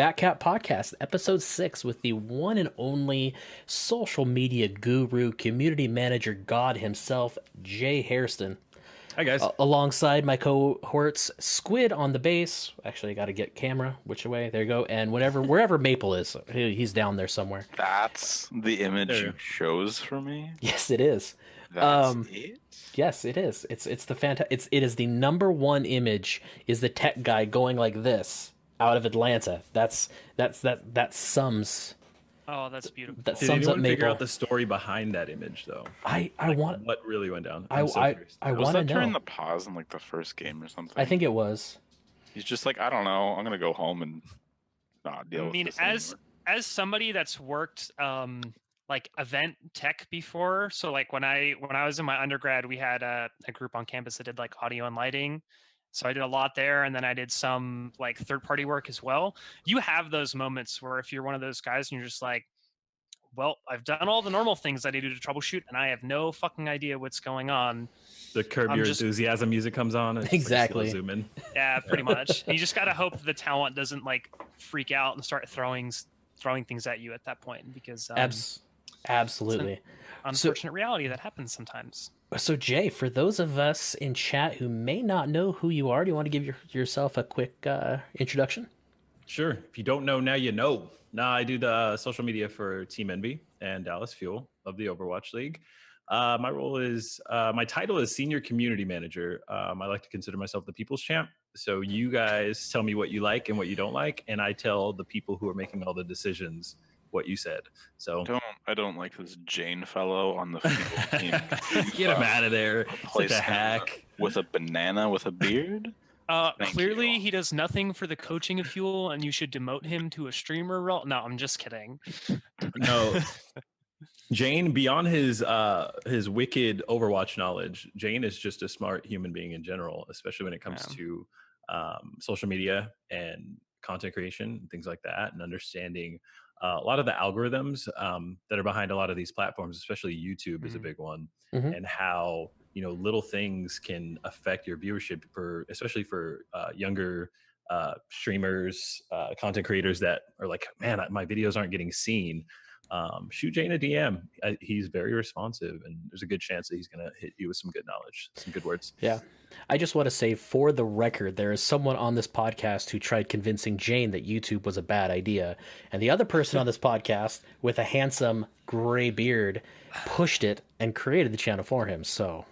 Batcat Podcast, episode 6, with the one and only social media guru, community manager god himself, Jay Hairston. Hi, guys. Alongside my cohorts, Squid on the bass. Actually, I got to get camera. Which way? There you go. And wherever Maple is, he's down there somewhere. That's the image you chose for me? Yes, it is. That's it? Yes, it is. It is the number one image, is the tech guy going like this out of Atlanta. That sums. Oh, that's beautiful. That Did sums up anyone Maple. figure out the story behind that image, though? I want. What really went down? I I'm so curious. want Was to that know. during the pause in like the first game or something? I think it was. He's just like, I don't know. I'm gonna go home and not deal I with mean, this as anymore. somebody that's worked like event tech before, so like when I was in my undergrad, we had a group on campus that did like audio and lighting. So I did a lot there, and then I did some like third-party work as well. You have those moments where if you're one of those guys and you're just like, well, I've done all the normal things that I do to troubleshoot, and I have no fucking idea what's going on. The Curb Your Enthusiasm music comes on. And Exactly. Like zoom in. Yeah, pretty much. And you just gotta hope that the talent doesn't like freak out and start throwing things at you at that point, because Absolutely. it's an unfortunate reality that happens sometimes. So Jay, for those of us in chat who may not know who you are, do you want to give yourself a quick introduction? Sure. If you don't know, now you know. Now I do the social media for Team Envy and Dallas Fuel of the Overwatch League. My role is, my title is Senior Community Manager. I like to consider myself the people's champ. So you guys tell me what you like and what you don't like, and I tell the people who are making all the decisions what you said. So I don't like this Jane fellow on the field team. get him out of there. Replace Such a him hack. with a banana with a beard. Thank Clearly, you. he does nothing for the coaching of Fuel, and you should demote him to a streamer role. No, I'm just kidding. No. Jane, beyond his wicked Overwatch knowledge, Jane is just a smart human being in general, especially when it comes to social media and content creation and things like that, and understanding a lot of the algorithms that are behind a lot of these platforms, especially YouTube is a big one, and how little things can affect your viewership especially for younger streamers, content creators that are like, man, my videos aren't getting seen. Shoot Jane a DM. He's very responsive, and there's a good chance that he's going to hit you with some good knowledge, some good words. Yeah. I just want to say, for the record, there is someone on this podcast who tried convincing Jane that YouTube was a bad idea. And the other person on this podcast with a handsome gray beard pushed it and created the channel for him. So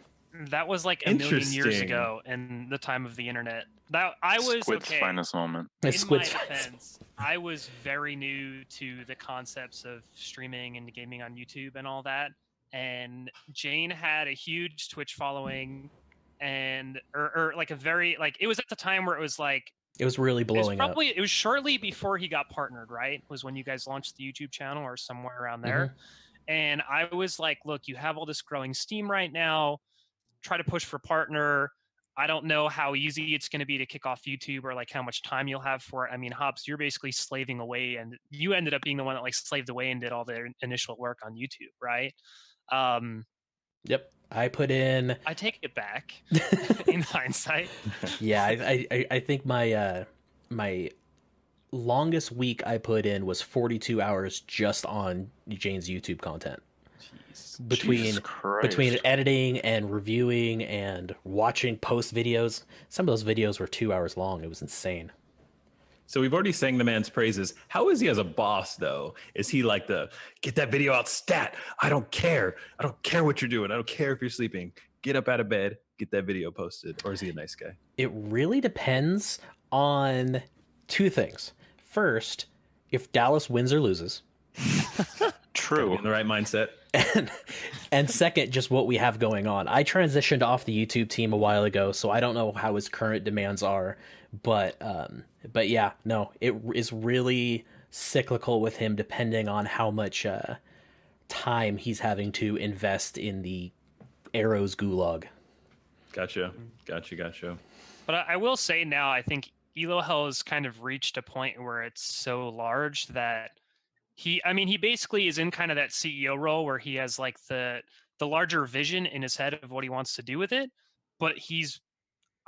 that was like a million years ago in the time of the internet. That I was Squid's okay. finest moment. In Squid's my finest defense, I was very new to the concepts of streaming and gaming on YouTube and all that. And Jane had a huge Twitch following, and or like a very like, it was at the time where it was like, it was really blowing up. It was shortly before he got partnered, right? Was when you guys launched the YouTube channel or somewhere around there. And I was like, look, you have all this growing steam right now. Try to push for partner. I don't know how easy it's going to be to kick off YouTube, or like how much time you'll have for it. I mean, Hobbs, you're basically slaving away, and you ended up being the one that like slaved away and did all the initial work on YouTube, right? Yep. I put in. I take it back in hindsight. Yeah, I think my my longest week I put in was 42 hours just on Jane's YouTube content. Between editing and reviewing and watching post videos. Some of those videos were 2 hours long. It was insane. So we've already sang the man's praises. How is he as a boss, though? Is he like the get that video out stat? I don't care. I don't care what you're doing. I don't care if you're sleeping. Get up out of bed, get that video posted. Or is he a nice guy? It really depends on two things. First, if Dallas wins or loses. True. In the right mindset. And second, just what we have going on. I transitioned off the YouTube team a while ago, so I don't know how his current demands are. But yeah, no, it is really cyclical with him, depending on how much time he's having to invest in the Arrows gulag. Gotcha. But I will say now, I think Elohel has kind of reached a point where it's so large that he basically is in kind of that CEO role where he has like the larger vision in his head of what he wants to do with it. But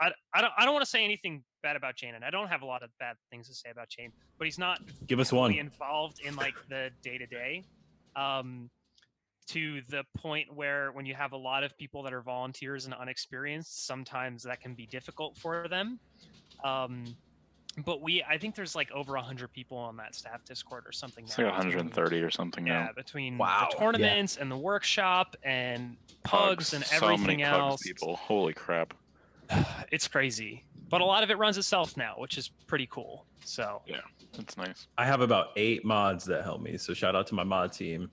I don't want to say anything bad about Jane, and I don't have a lot of bad things to say about Jane, but he's not Give us heavily one. involved in like the day-to-day. To the point where when you have a lot of people that are volunteers and unexperienced, sometimes that can be difficult for them. But I think there's like over 100 people on that staff Discord or something. It's now, like 130 or something now. Yeah, between Wow. the tournaments and the workshop and pugs and everything so many else. pugs people. Holy crap. It's crazy. But a lot of it runs itself now, which is pretty cool. So yeah, that's nice. I have about 8 mods that help me. So shout out to my mod team.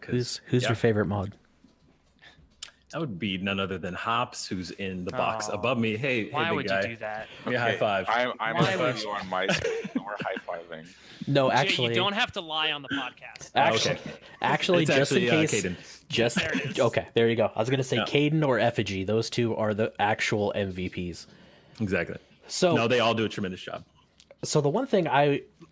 Who's your favorite mod? That would be none other than Hops, who's in the box above me. Hey, why big would guy. you do that? Yeah, high five. I'm above you on my screen. We're high-fiving. No, Jay, actually, you don't have to lie on the podcast. Actually, It's just in case, Caden. There it is. Okay, there you go. I was gonna say Yeah. Caden or Effigy. Those two are the actual MVPs. Exactly. So No, they all do a tremendous job. So the one thing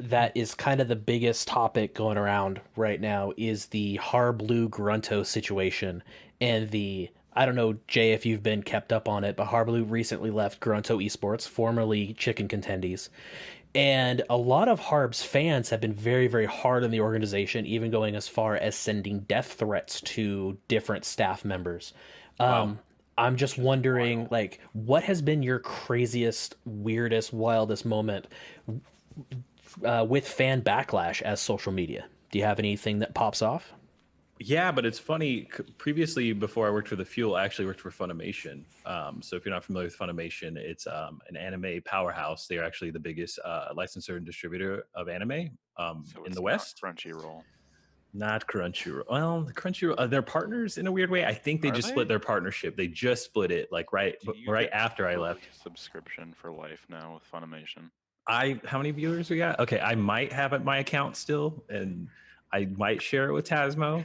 that is kind of the biggest topic going around right now is the HAR Blue Grunto situation, and I don't know, Jay, if you've been kept up on it, but HAR Blue recently left Grunto eSports, formerly Chicken Contendies. And a lot of Harb's fans have been very, very hard on the organization, even going as far as sending death threats to different staff members. Wow. I'm just wondering, like, what has been your craziest, weirdest, wildest moment with fan backlash as social media? Do you have anything that pops off? Yeah, but it's funny. Previously, before I worked for The Fuel, I actually worked for Funimation. So if you're not familiar with Funimation, it's an anime powerhouse. They're actually the biggest licensor and distributor of anime in the West. Crunchyroll. Not Crunchyroll. Well, Crunchyroll, they're partners in a weird way. I think they just split their partnership. They just split it like right after I left. Subscription for life now with Funimation. How many viewers we got? Okay, I might have my account still, and I might share it with Tasmo.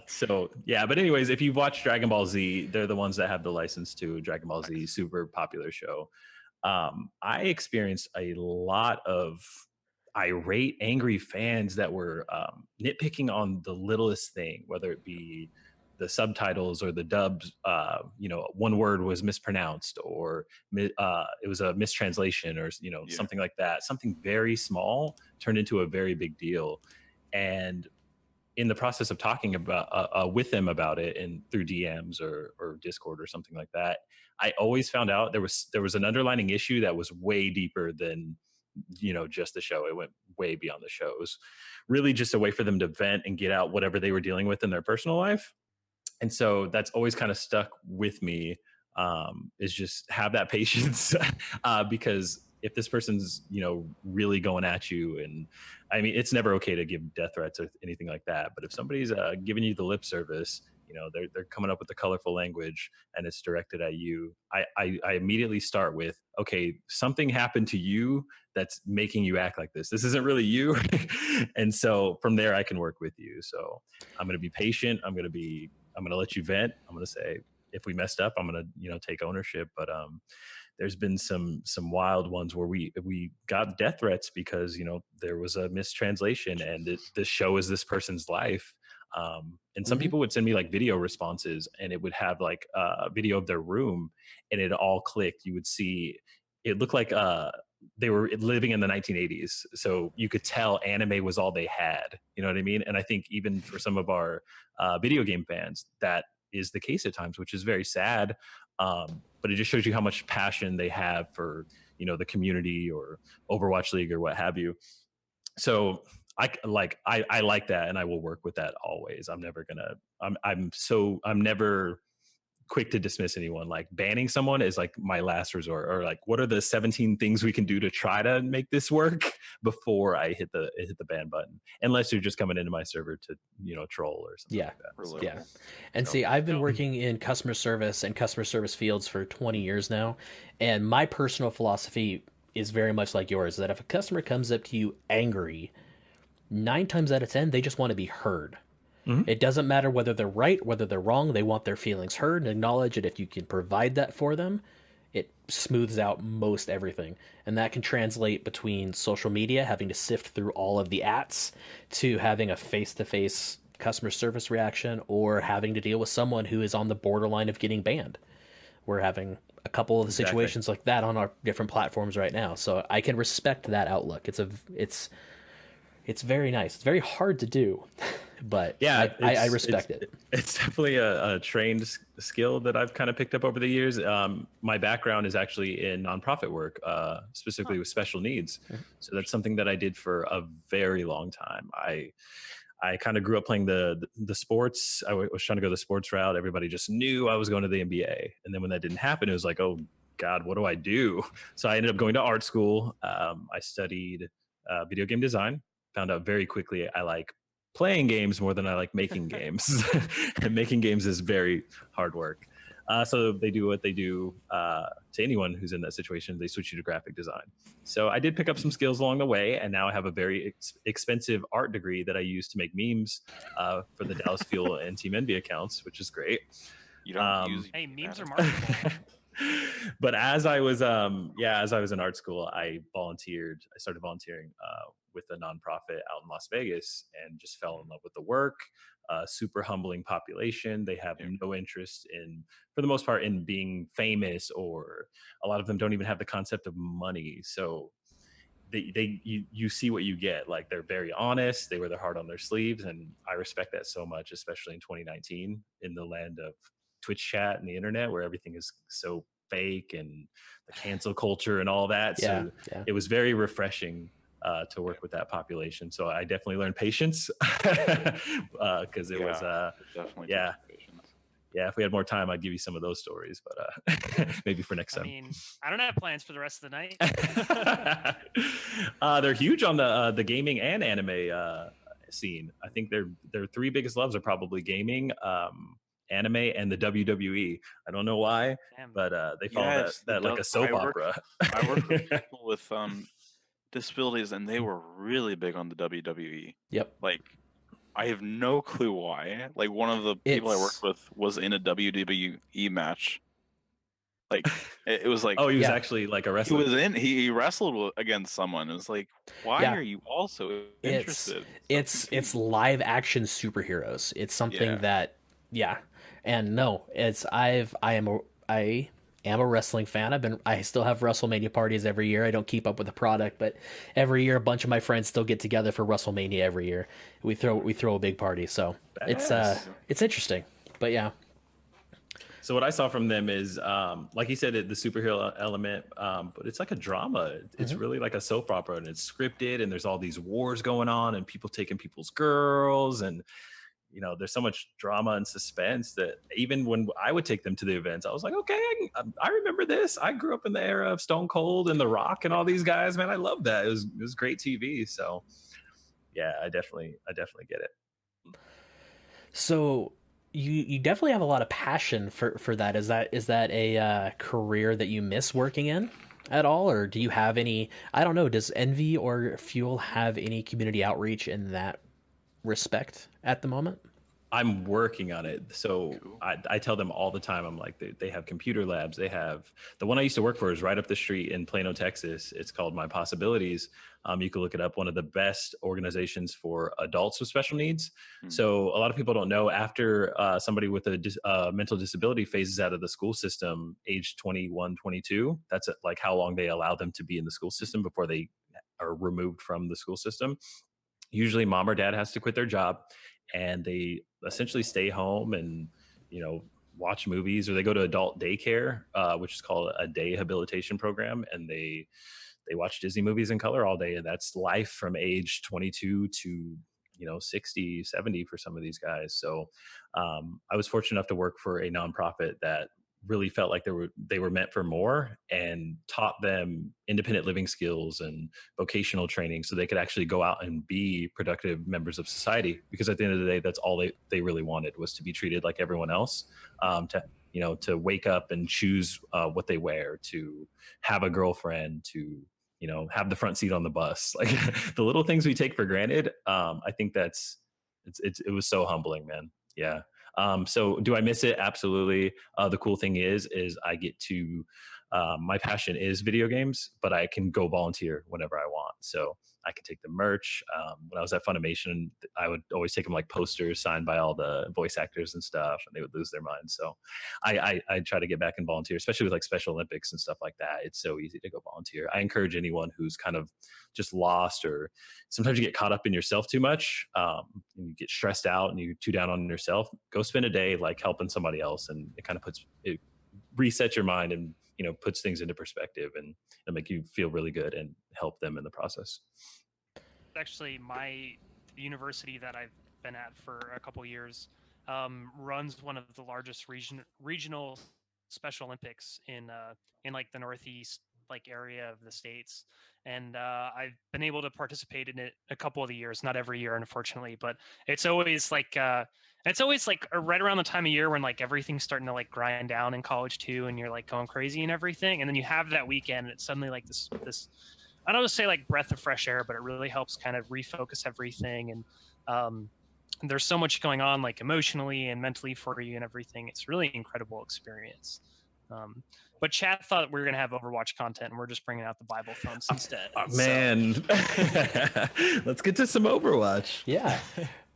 So yeah, but anyways, if you've watched Dragon Ball Z, they're the ones that have the license to Dragon Ball Z, super popular show. I experienced a lot of irate, angry fans that were nitpicking on the littlest thing, whether it be the subtitles or the dubs. One word was mispronounced, or it was a mistranslation, or something like that. Something very small turned into a very big deal, and in the process of talking about with them about it and through DMs or Discord or something like that, I always found out there was an underlining issue that was way deeper than just the show. It went way beyond the show. It was really just a way for them to vent and get out whatever they were dealing with in their personal life. And so that's always kind of stuck with me, is just have that patience because if this person's really going at you, and I mean, it's never okay to give death threats or anything like that, but if somebody's giving you the lip service, they're coming up with the colorful language and it's directed at you, I immediately start with, okay, something happened to you that's making you act like this isn't really you. And so from there I can work with you. So I'm going to be patient. I'm going to let you vent. I'm going to say, if we messed up, I'm going to take ownership. But there's been some wild ones where we got death threats because there was a mistranslation, and this show is this person's life. And some people would send me like video responses, and it would have like a video of their room, and it all clicked. You would see it looked like they were living in the 1980s, so you could tell anime was all they had. You know what I mean? And I think even for some of our video game fans, that is the case at times, which is very sad. But it just shows you how much passion they have for the community or Overwatch League or what have you. So I like that, and I will work with that always. I'm never quick to dismiss anyone. Like banning someone is like my last resort, or like, what are the 17 things we can do to try to make this work before I hit the ban button, unless you're just coming into my server to troll or something like that. Yeah. And see, I've been working in customer service and customer service fields for 20 years now, and my personal philosophy is very much like yours, that if a customer comes up to you angry, 9 times out of 10 they just want to be heard. It doesn't matter whether they're right, whether they're wrong. They want their feelings heard and acknowledged. And if you can provide that for them, it smooths out most everything. And that can translate between social media, having to sift through all of the ats, to having a face-to-face customer service reaction, or having to deal with someone who is on the borderline of getting banned. We're having a couple of the Exactly. situations like that on our different platforms right now. So I can respect that outlook. It's very nice. It's very hard to do, but Yeah, I respect it. It's definitely a trained skill that I've kind of picked up over the years. My background is actually in nonprofit work, specifically with special needs. So that's something that I did for a very long time. I kind of grew up playing the sports. I was trying to go the sports route. Everybody just knew I was going to the NBA. And then when that didn't happen, it was like, oh God, what do I do? So I ended up going to art school. I studied video game design. Found out very quickly I like playing games more than I like making games. And making games is very hard work. So they do what they do to anyone who's in that situation. They switch you to graphic design. So I did pick up some skills along the way, and now I have a very expensive art degree that I use to make memes for the Dallas Fuel and Team Envy accounts, which is great. You don't use. Hey, memes are marketable. But as I was in art school, I started volunteering with a nonprofit out in Las Vegas, and just fell in love with the work. Super humbling population. They have no interest in, for the most part, in being famous, or a lot of them don't even have the concept of money. So you see what you get. Like, they're very honest. They wear their heart on their sleeves, and I respect that so much, especially in 2019 in the land of Twitch chat and the internet, where everything is so fake and the cancel culture and all that. So it was very refreshing to work with that population. So I definitely learned patience because it was definitely patience. Yeah, if we had more time, I'd give you some of those stories, but maybe for next time. I mean, I don't have plans for the rest of the night. They're huge on the gaming and anime scene. I think their three biggest loves are probably gaming, anime, and the WWE. I don't know why, but they follow that like a soap opera. I work with people with disabilities, and they were really big on the WWE. Yep. Like, I have no clue why. Like, one of the people I worked with was in a WWE match. Like, it was like, oh, he was actually like a wrestler. He wrestled against someone. It was like, why are you also interested? It's live action superheroes. It's something that and no, I am a wrestling fan. I still have WrestleMania parties every year. I don't keep up with the product, but every year a bunch of my friends still get together for WrestleMania every year. We throw a big party. So it's interesting. But yeah. So what I saw from them is, like you said, the superhero element, but it's like a drama. It's really like a soap opera, and it's scripted, and there's all these wars going on, and people taking people's girls, and there's so much drama and suspense that even when I would take them to the events, I was like, okay, I remember this. I grew up in the era of Stone Cold and The Rock and all these guys, man. I love that. It was great TV. So yeah, I definitely get it. So you definitely have a lot of passion for that. Is that a career that you miss working in at all? Or do you have any, I don't know, does Envy or Fuel have any community outreach in that respect at the moment? I'm working on it. So I tell them all the time, I'm like, they have computer labs. They have, the one I used to work for is right up the street in Plano, Texas. It's called My Possibilities. You can look it up. One of the best organizations for adults with special needs. So a lot of people don't know, after somebody with a mental disability phases out of the school system, age 21, 22, that's like how long they allow them to be in the school system before they are removed from the school system. Usually mom or dad has to quit their job, and they essentially stay home and, watch movies, or they go to adult daycare, which is called a day habilitation program. And they watch Disney movies in color all day. And that's life from age 22 to, 60, 70 for some of these guys. So I was fortunate enough to work for a nonprofit that really felt like they were meant for more, and taught them independent living skills and vocational training so they could actually go out and be productive members of society. Because at the end of the day, that's all they really wanted, was to be treated like everyone else, to wake up and choose what they wear, to have a girlfriend, to have the front seat on the bus, like the little things we take for granted. I think it was so humbling, man. Yeah. So do I miss it? Absolutely. The cool thing is I get to my passion is video games, but I can go volunteer whenever I want. So I can take the merch. When I was at Funimation, I would always take them like posters signed by all the voice actors and stuff, and they would lose their minds. So I try to get back and volunteer, especially with like Special Olympics and stuff like that. It's so easy to go volunteer. I encourage anyone who's kind of just lost, or sometimes you get caught up in yourself too much, and you get stressed out and you're too down on yourself. Go spend a day like helping somebody else, and it kind of resets your mind and puts things into perspective, and it'll make you feel really good and help them in the process. Actually, the university that I've been at for a couple years runs one of the largest regional Special Olympics in like the Northeast like area of the States, and I've been able to participate in it a couple of the years, not every year unfortunately, but it's always like right around the time of year when like everything's starting to like grind down in college too, and you're like going crazy and everything, and then you have that weekend and it's suddenly like this I don't want to say like breath of fresh air, but it really helps kind of refocus everything, and there's so much going on like emotionally and mentally for you and everything. It's really incredible experience. But chat thought we were going to have Overwatch content, and we're just bringing out the Bible thumps instead. Man, let's get to some Overwatch. Yeah.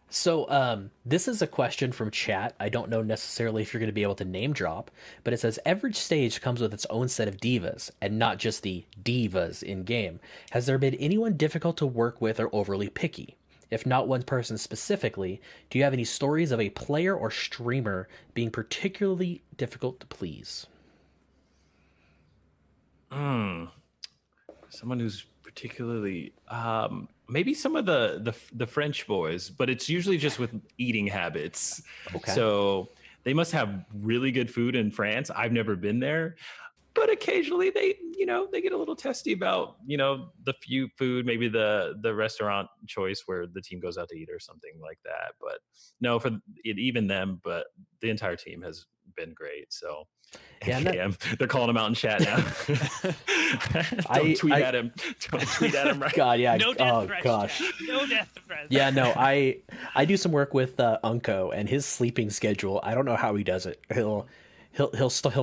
So this is a question from chat. I don't know necessarily if you're going to be able to name drop, but it says average stage comes with its own set of divas, and not just the divas in game. Has there been anyone difficult to work with or overly picky? If not one person specifically, do you have any stories of a player or streamer being particularly difficult to please? Someone who's particularly maybe some of the French boys, but it's usually just with eating habits. Okay. So they must have really good food in France. I've never been there, but occasionally they get a little testy about the few food, maybe the restaurant choice where the team goes out to eat or something like that. But no, for it, even them, but the entire team has been great. So yeah, they're calling him out in chat now. Don't tweet at him. Don't tweet at him. Right? God, yeah. No death threats. Gosh. No death threats. Yeah, no. I do some work with Unko, and his sleeping schedule. I don't know how he does it. He'll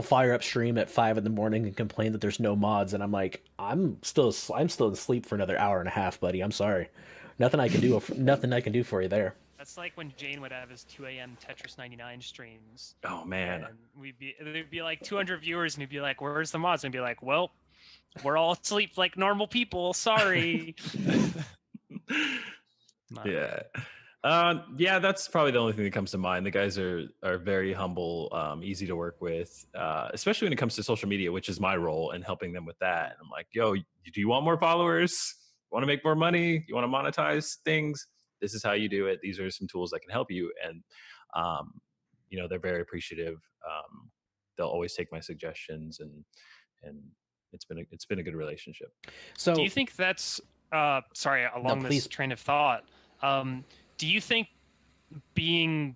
fire up stream at 5 a.m. and complain that there's no mods, and I'm like, I'm still asleep for another hour and a half, buddy. I'm sorry. Nothing I can do for you there. That's like when Jane would have his 2 a.m. Tetris 99 streams. Oh man. And there'd be like 200 viewers, and he'd be like, "Where's the mods?" And he'd be like, "Well, we're all asleep like normal people. Sorry." Yeah. Yeah, that's probably the only thing that comes to mind. The guys are very humble, easy to work with, especially when it comes to social media, which is my role in helping them with that. And I'm like, yo, do you want more followers? You want to make more money? You want to monetize things? This is how you do it. These are some tools that can help you. And, they're very appreciative. They'll always take my suggestions, and it's been a good relationship. So do you think that's, this train of thought, do you think being,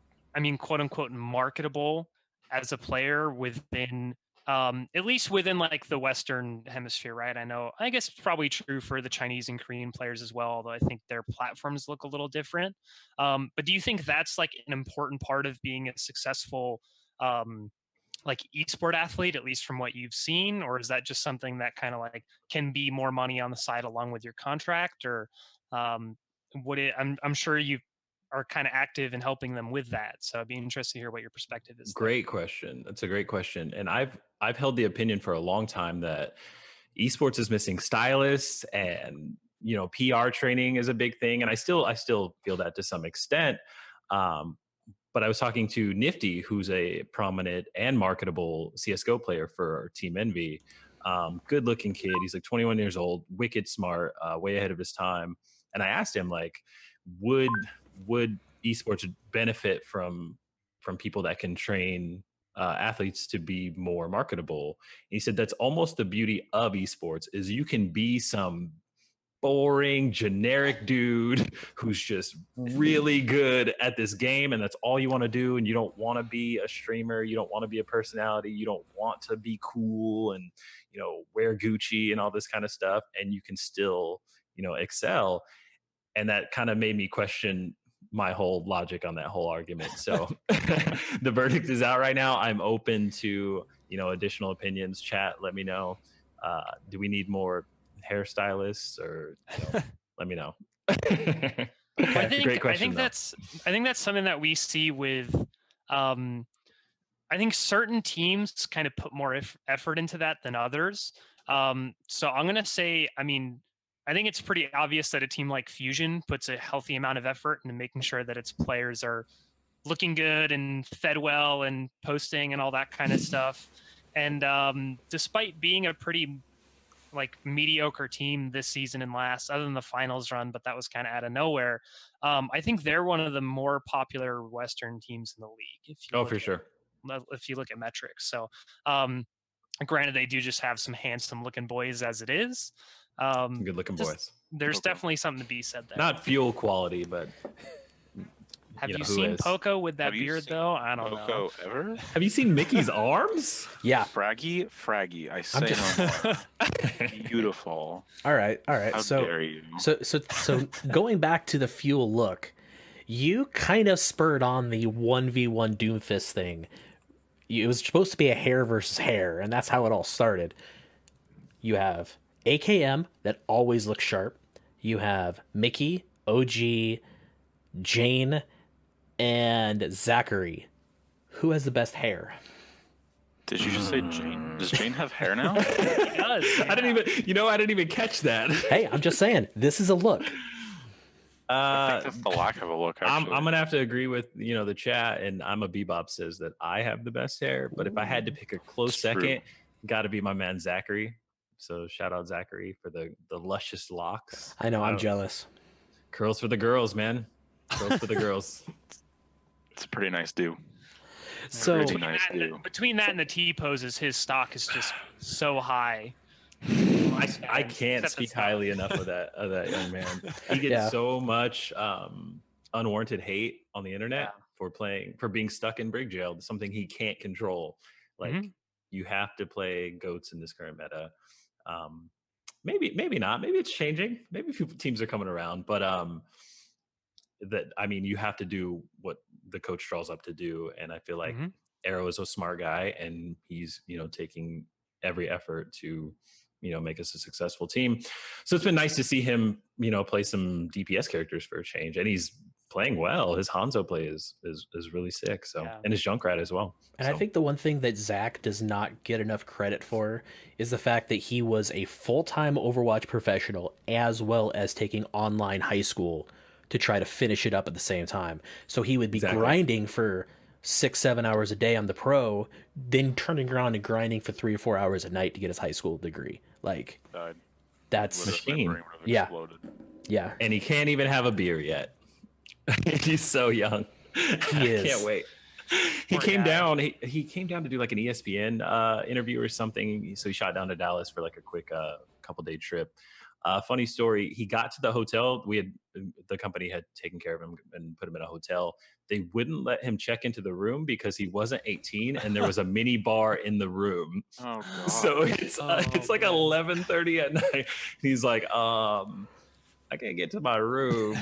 quote unquote, marketable as a player within, at least within like the Western hemisphere, right? I guess it's probably true for the Chinese and Korean players as well, although I think their platforms look a little different. But do you think that's like an important part of being a successful, like esport athlete, at least from what you've seen? Or is that just something that kind of like can be more money on the side along with your contract? Or I'm sure you are kind of active in helping them with that. So I'd be interested to hear what your perspective is. Great question. That's a great question. And I've held the opinion for a long time that esports is missing stylists, and PR training is a big thing. And I still feel that to some extent. But I was talking to Nifty, who's a prominent and marketable CSGO player for Team Envy. Good looking kid. He's like 21 years old, wicked smart, way ahead of his time. And I asked him, like, would esports benefit from people that can train athletes to be more marketable? And he said that's almost the beauty of esports, is you can be some boring generic dude who's just really good at this game, and that's all you want to do, and you don't want to be a streamer, you don't want to be a personality, you don't want to be cool and wear Gucci and all this kind of stuff, and you can still excel. And that kind of made me question my whole logic on that whole argument. So the verdict is out right now. I'm open to additional opinions, chat, let me know. Do we need more hairstylists, or let me know. Great question. I think that's something that we see with I think certain teams kind of put more effort into that than others. So I'm going to say, I mean, I think it's pretty obvious that a team like Fusion puts a healthy amount of effort into making sure that its players are looking good and fed well and posting and all that kind of stuff. And despite being a pretty like mediocre team this season and last, other than the finals run, but that was kind of out of nowhere. I think they're one of the more popular Western teams in the league. For sure. If you look at metrics. So granted, they do just have some handsome looking boys as it is. Good looking boys. There's definitely something to be said there. Not fuel quality, but have you seen Poco with that beard though? I don't know. Poco ever? Have you seen Mickey's arms? Yeah. Fraggy. I say no more. Beautiful. All right. How dare you? So going back to the fuel look, you kind of spurred on the 1v1 Doomfist thing. It was supposed to be a hair versus hair, and that's how it all started. You have AKM that always looks sharp. You have Mickey, OG, Jane, and ZachaREEE. Who has the best hair? Did you just say Jane? Does Jane have hair now? He does. Yeah. I didn't even catch that. Hey, I'm just saying, this is a look. I think that's the lack of a look. Actually. I'm gonna have to agree with the chat, and I'm a Bebop says that I have the best hair. But if I had to pick a close second, got to be my man ZachaREEE. So shout out ZachaREEE for the luscious locks. I know, I'm jealous. Curls for the girls, man. Curls for the girls. It's a pretty nice do. So between that and the T poses, his stock is just so high. I can't speak highly enough of that young man. He gets so much unwarranted hate on the internet for being stuck in brig jail. Something he can't control. Like you have to play goats in this current meta. Maybe not. Maybe it's changing. Maybe teams are coming around, but you have to do what the coach draws up to do, and I feel like Arrow is a smart guy, and he's taking every effort to make us a successful team. So it's been nice to see him play some DPS characters for a change, and he's playing well. His Hanzo play is really sick. So and his Junkrat as well. And I think the one thing that Zach does not get enough credit for is the fact that he was a full-time Overwatch professional as well as taking online high school to try to finish it up at the same time. So he would be grinding for 6-7 hours a day on the pro, then turning around and grinding for 3 or 4 hours a night to get his high school degree. Like that's machine. Yeah. And he can't even have a beer yet. He's so young. He is. I can't wait. He came down. He came down to do like an ESPN interview or something. So he shot down to Dallas for like a quick couple day trip. Funny story. He got to the hotel. The company had taken care of him and put him in a hotel. They wouldn't let him check into the room because he wasn't 18, and there was a mini bar in the room. Oh God. So it's like 11:30 at night. He's like, I can't get to my room.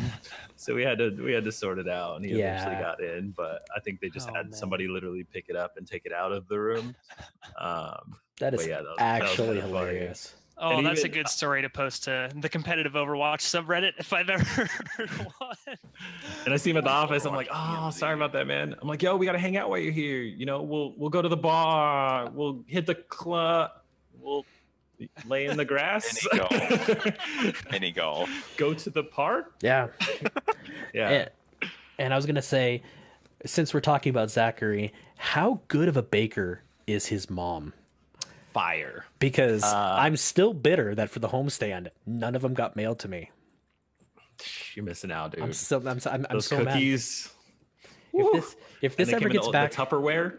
So we had to sort it out, and he eventually got in. But I think they just had somebody literally pick it up and take it out of the room. That is actually hilarious. Oh, that's a good story to post to the competitive Overwatch subreddit if I've ever heard one. And I see him at the office. I'm like, oh, sorry about that, man. I'm like, yo, we gotta hang out while you're here. We'll go to the bar. We'll hit the club. We'll lay in the grass. Any golf. Go to the park. Yeah. Yeah. And I was gonna say, since we're talking about ZachaREEE, how good of a baker is his mom? Fire. Because I'm still bitter that for the homestand, none of them got mailed to me. You're missing out, dude. I'm so Those so cookies. Mad. If this ever gets back, the Tupperware.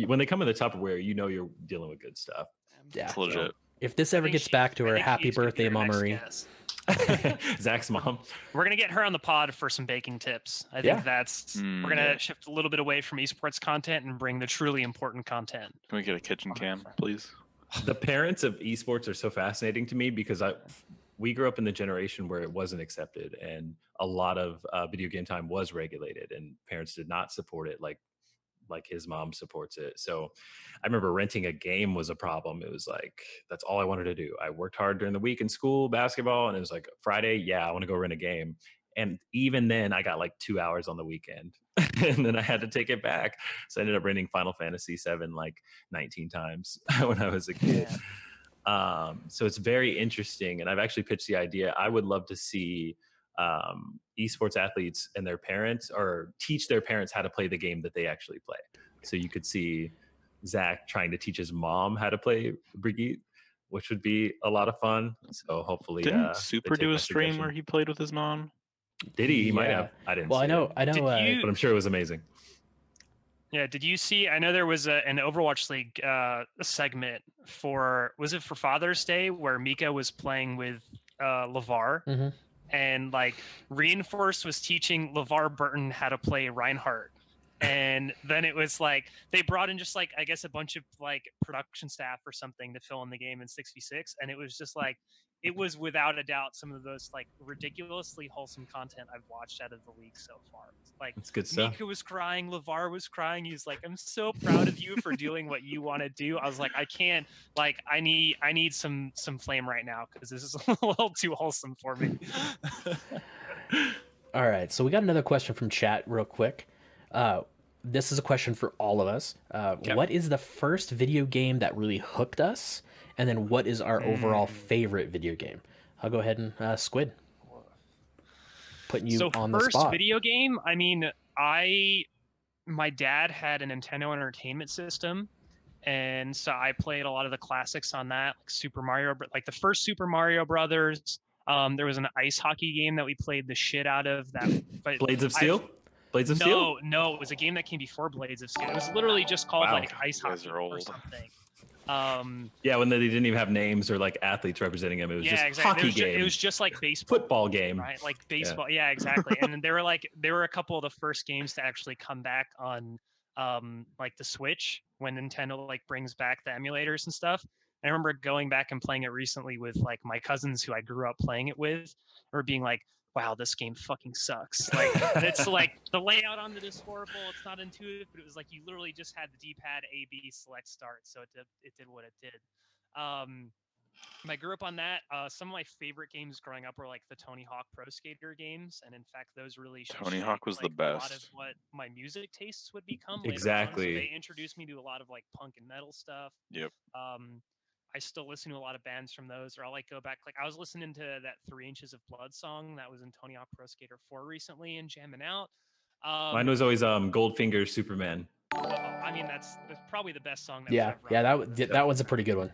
When they come in the Tupperware, you're dealing with good stuff. Yeah, it's legit. If this ever gets back to her, happy birthday, Mommarie. Zach's mom. We're gonna get her on the pod for some baking tips. I think we're gonna shift a little bit away from esports content and bring the truly important content. Can we get a kitchen cam, please? The parents of esports are so fascinating to me because we grew up in the generation where it wasn't accepted, and a lot of video game time was regulated, and parents did not support it like like his mom supports it. So I remember renting a game was a problem. It was like, that's all I wanted to do. I worked hard during the week in school, basketball, and it was like Friday, yeah, I want to go rent a game. And even then I got like 2 hours on the weekend and then I had to take it back. So I ended up renting Final Fantasy VII like 19 times when I was a kid. So it's very interesting. And I've actually pitched the idea. I would love to see esports athletes and their parents, or teach their parents how to play the game that they actually play. So you could see Zach trying to teach his mom how to play Brigitte, which would be a lot of fun. So hopefully, didn't Super do a stream where he played with his mom? Did he? He might have. I didn't. Well, see I know, but I'm sure it was amazing. Yeah, did you see? I know there was an Overwatch League segment for, was it for Father's Day, where Mika was playing with LeVar, and like Reinforced was teaching LeVar Burton how to play Reinhardt. And then it was like they brought in just like, I guess, a bunch of like production staff or something to fill in the game in 6v6, and it was just like, it was without a doubt some of the most like ridiculously wholesome content I've watched out of the league so far. Like, it's good stuff. Mika was crying, LeVar was crying. He's like, "I'm so proud of you for doing what you want to do." I was like, I can't, like, I need some flame right now because this is a little too wholesome for me. All right, so we got another question from chat real quick. This is a question for all of us. What is the first video game that really hooked us? And then what is our overall favorite video game? I'll go ahead and Squid. Putting you on the spot. So first video game, I mean, my dad had a Nintendo Entertainment System, and so I played a lot of the classics on that, like Super Mario, like the first Super Mario Brothers. There was an ice hockey game that we played the shit out of. But Blades of Steel? Blades of Steel? No, it was a game that came before Blades of Steel. It was literally just called like ice hockey or something. Yeah, when they didn't even have names or like athletes representing them, it was just hockey game. It was just like baseball, football game, right? Like baseball. Yeah, exactly. And there were a couple of the first games to actually come back on like the Switch when Nintendo like brings back the emulators and stuff. And I remember going back and playing it recently with like my cousins who I grew up playing it with, or being like, wow, this game fucking sucks. Like, it's like the layout on it is horrible. It's not intuitive, but it was like you literally just had the D-pad A, B, select, start. So it did what it did. I grew up on that. Some of my favorite games growing up were like the Tony Hawk Pro Skater games, and in fact, those really Tony Hawk was like the best. A lot of what my music tastes would become. Exactly. Later on. So they introduced me to a lot of like punk and metal stuff. Yep. I still listen to a lot of bands from those, or I'll like go back. Like I was listening to that 3 Inches of Blood song that was in Tony Hawk Pro Skater 4 recently and jamming out. Mine was always Goldfinger Superman. I mean, that's probably the best song. That one's a pretty good one.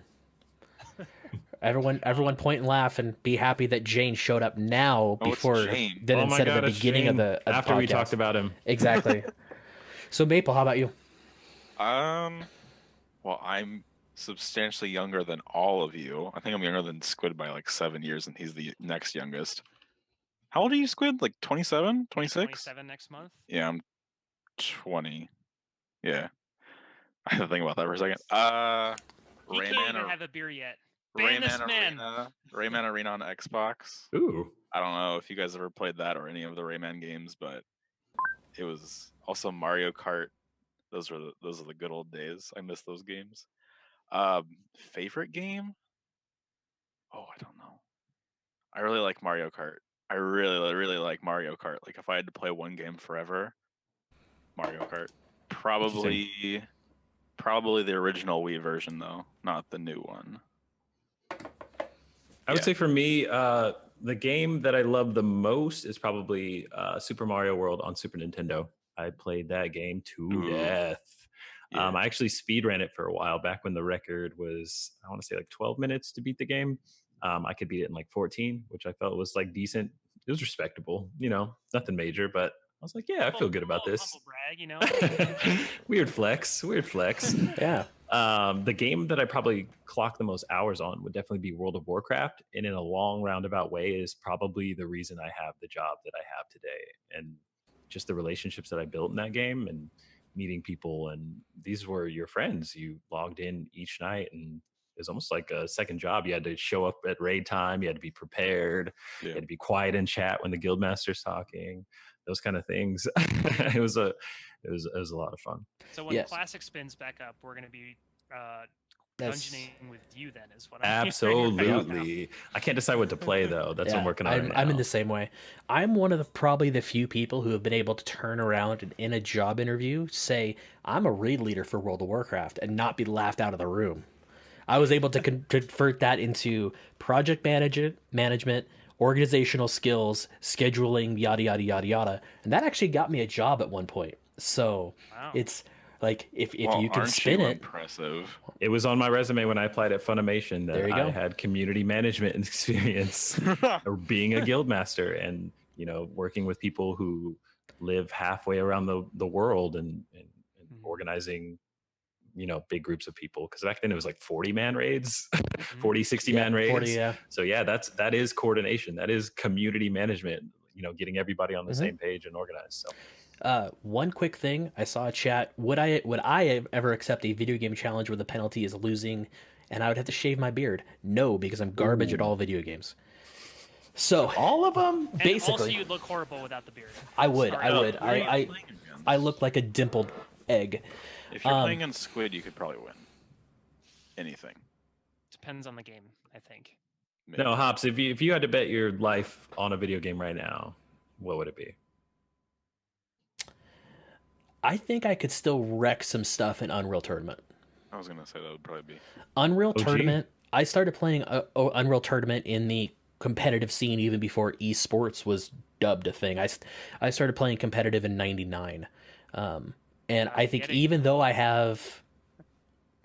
Everyone point and laugh and be happy that Jane showed up now before instead of the beginning of the after podcast. We talked about him. Exactly. So Maple, how about you? Well, I'm substantially younger than all of you. I think I'm younger than Squid by like 7 years, and he's the next youngest. How old are you, Squid? Like 27, 26? 27 next month. Yeah, I'm 20. Yeah. I had to think about that for a second. He can't even have a beer yet. Rayman Arena on Xbox. Ooh. I don't know if you guys ever played that or any of the Rayman games, but it was also Mario Kart. Those are the good old days. I miss those games. Favorite game? Oh, I don't know. I really like Mario Kart. I really, really like Mario Kart. Like if I had to play one game forever, Mario Kart. Probably the original Wii version though, not the new one. I would say for me, the game that I love the most is probably Super Mario World on Super Nintendo. I played that game to death. Yeah. I actually speedran it for a while back when the record was, I want to say like 12 minutes to beat the game. I could beat it in like 14, which I felt was like decent. It was respectable, nothing major, but I was like, yeah, I feel good about this. Humble brag, Weird flex. Yeah. The game that I probably clock the most hours on would definitely be World of Warcraft. And in a long roundabout way is probably the reason I have the job that I have today. And just the relationships that I built in that game and meeting people. And these were your friends. You logged in each night and it was almost like a second job. You had to show up at raid time. You had to be prepared. Yeah. You had to be quiet in chat when the guildmaster's talking. those kind of things. it was a lot of fun. So when Yes. Classic spins back up, we're going to be That's- dungeoning with you then, is what I'm hearing Absolutely. I can't decide what to play though. That's what I'm working on right now. I'm in the same way. I'm one of the probably the few people who have been able to turn around and in a job interview say I'm a raid leader for World of Warcraft and not be laughed out of the room. I was able to convert that into project management, organizational skills, scheduling, yada yada yada yada, and that actually got me a job at one point. So Wow. it's like if you can aren't spin you it. impressive. It was on my resume when I applied at Funimation that There you go. I had community management experience or being a guild master and, you know, working with people who live halfway around the world and organizing, you know, big groups of people. Because back then it was like 40-man raids, 40, 60-man raids. 40, yeah. So yeah, that is coordination. That is community management, you know, getting everybody on the Mhm. same page and organized. So One quick thing, I saw a chat. Would I ever accept a video game challenge where the penalty is losing, and I would have to shave my beard? No, because I'm garbage at all video games. So all of them. And basically, also, you'd look horrible without the beard. I would. Sorry. I would. Where are you I playing against? I look like a dimpled egg. If you're playing in Squid, you could probably win anything. Depends on the game, I think. Maybe. No, Hops, if you had to bet your life on a video game right now, what would it be? I think I could still wreck some stuff in Unreal Tournament. I was gonna say that would probably be. Unreal OG? Tournament. I started playing Unreal Tournament in the competitive scene even before eSports was dubbed a thing. I started playing competitive in '99, and I think even though I have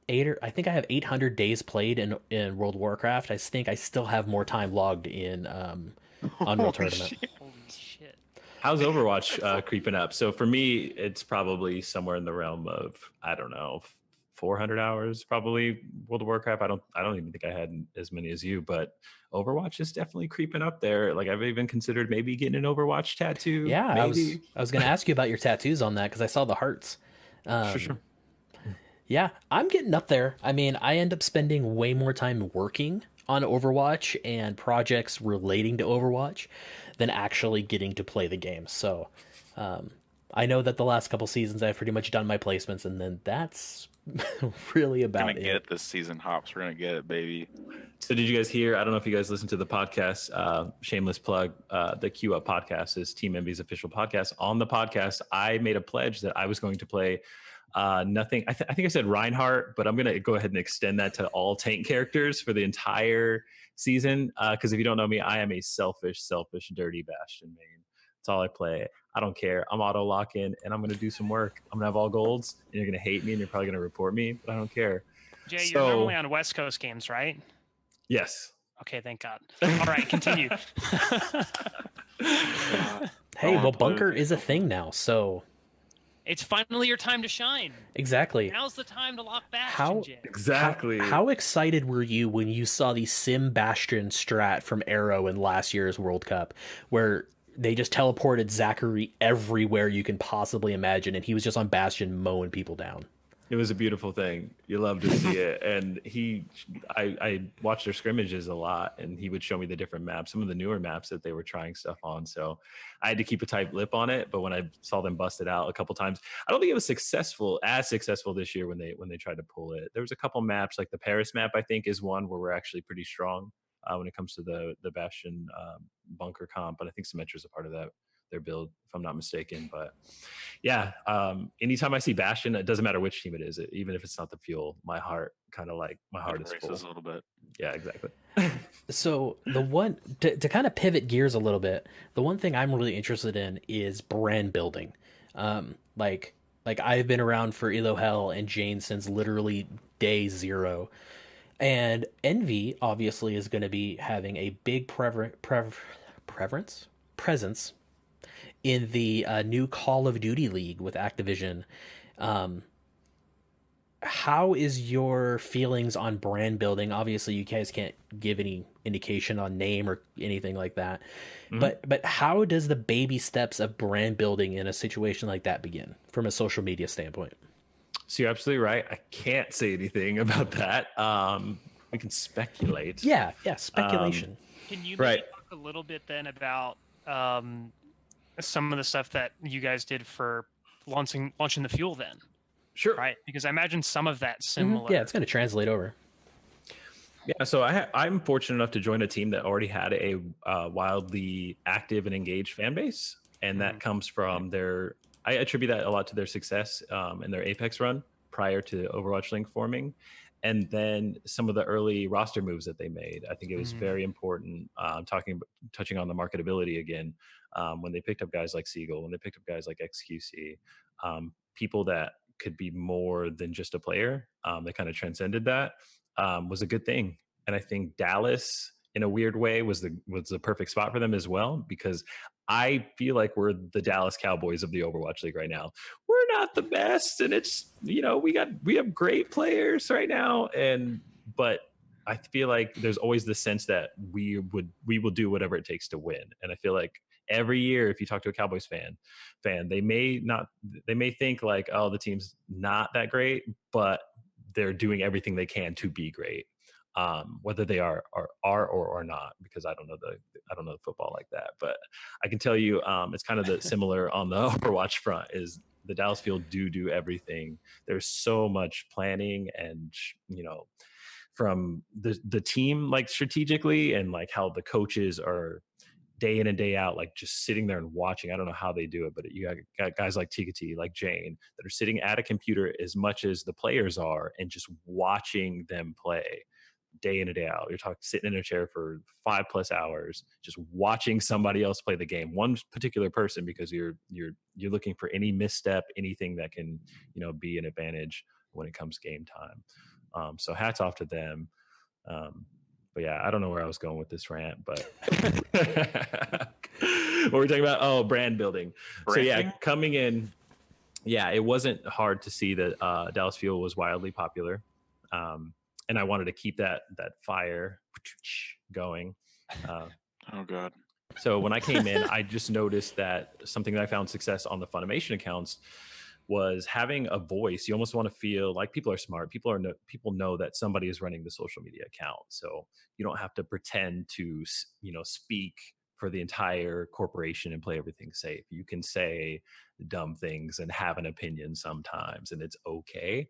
I think I have 800 days played in World of Warcraft, I think I still have more time logged in Unreal Tournament. Shit. Holy shit. How's Overwatch creeping up? So for me, it's probably somewhere in the realm of, I don't know, 400 hours probably. World of Warcraft, I don't even think I had as many as you, but Overwatch is definitely creeping up there. Like I've even considered maybe getting an Overwatch tattoo. Yeah, maybe. I was going to ask you about your tattoos on that because I saw the hearts. Sure. Yeah, I'm getting up there. I mean, I end up spending way more time working on Overwatch and projects relating to Overwatch than actually getting to play the game. So I know that the last couple seasons I've pretty much done my placements, and then that's really We're about gonna it. get it this season, Hops. We're gonna get it, baby. So did you guys hear? I don't know if you guys listened to the podcast. Shameless plug. The Q Up podcast is Team Envy's official podcast. On the podcast, I made a pledge that I was going to play nothing. I think I said Reinhardt, but I'm gonna go ahead and extend that to all tank characters for the entire season. Because if you don't know me, I am a selfish, dirty Bastion main. That's all I play. I don't care. I'm auto locking, and I'm gonna do some work. I'm gonna have all golds, and you're gonna hate me, and you're probably gonna report me, but I don't care. Jay, you're So- normally on West Coast games, right? Yes. Okay, thank God. All right, continue. Hey, well, play bunker with is a thing now, so It's finally your time to shine. exactly. Now's the time to lock Bastion, How- Jay. Exactly. How excited were you when you saw the Sim Bastion strat from Arrow in last year's World Cup, where they just teleported ZachaREEE everywhere you can possibly imagine, and he was just on Bastion mowing people down? It was a beautiful thing. You love to see it. And I watched their scrimmages a lot, and he would show me the different maps, some of the newer maps that they were trying stuff on. So I had to keep a tight lip on it. But when I saw them bust it out a couple times, I don't think it was as successful this year when they tried to pull it. There was a couple maps, like the Paris map, I think, is one where we're actually pretty strong when it comes to the Bastion bunker comp. But I think Symmetra's a part of that, their build, if I'm not mistaken. But yeah, anytime I see Bastion, it doesn't matter which team it is, even if it's not the fuel, my heart is full. Races a little bit. Yeah, exactly. So the one to kind of pivot gears a little bit, the one thing I'm really interested in is brand building. Like I've been around for Elo Hell and Jane since literally day zero, and Envy obviously is going to be having a big presence in the new Call of Duty League with Activision. How is your feelings on brand building? Obviously, you guys can't give any indication on name or anything like that. Mhm. But how does the baby steps of brand building in a situation like that begin from a social media standpoint? So you're absolutely right. I can't say anything about that. We can speculate. Yeah, speculation. Can you maybe Right. talk a little bit then about some of the stuff that you guys did for launching the fuel then, Sure. right? Because I imagine some of that similar. Yeah, it's going to translate over. Yeah, so I'm fortunate enough to join a team that already had a wildly active and engaged fan base, and that comes from their. I attribute that a lot to their success in their Apex run prior to Overwatch Link forming, and then some of the early roster moves that they made. I think it was very important. Touching on the marketability again, when they picked up guys like Siegel, when they picked up guys like XQC, people that could be more than just a player. They kind of transcended that. Was a good thing. And I think Dallas, in a weird way, was the perfect spot for them as well, because I feel like we're the Dallas Cowboys of the Overwatch League right now. We're not the best, and it's we have great players right now, but I feel like there's always the sense that we will do whatever it takes to win. And I feel like every year, if you talk to a Cowboys fan, they may think like, oh, the team's not that great, but they're doing everything they can to be great, whether they are or not, because I don't know the football like that. But I can tell you, it's kind of the similar on the Overwatch front. Is the Dallas field do everything. There's so much planning, and from the team, like strategically, and like how the coaches are day in and day out, like just sitting there and watching. I don't know how they do it, but you got guys like Tikati, like Jane, that are sitting at a computer as much as the players are, and just watching them play day in and day out. You're talking sitting in a chair for 5+ hours, just watching somebody else play the game, one particular person, because you're looking for any misstep, anything that can be an advantage when it comes game time. So hats off to them. But yeah, I don't know where I was going with this rant, but what we're talking about, brand building. So yeah, coming in, it wasn't hard to see that Dallas Fuel was wildly popular. And I wanted to keep that fire going. Oh God. So when I came in, I just noticed that something that I found success on the Funimation accounts was having a voice. You almost want to feel like people are smart. People know that somebody is running the social media account. So you don't have to pretend to, speak for the entire corporation and play everything safe. You can say dumb things and have an opinion sometimes, and it's okay.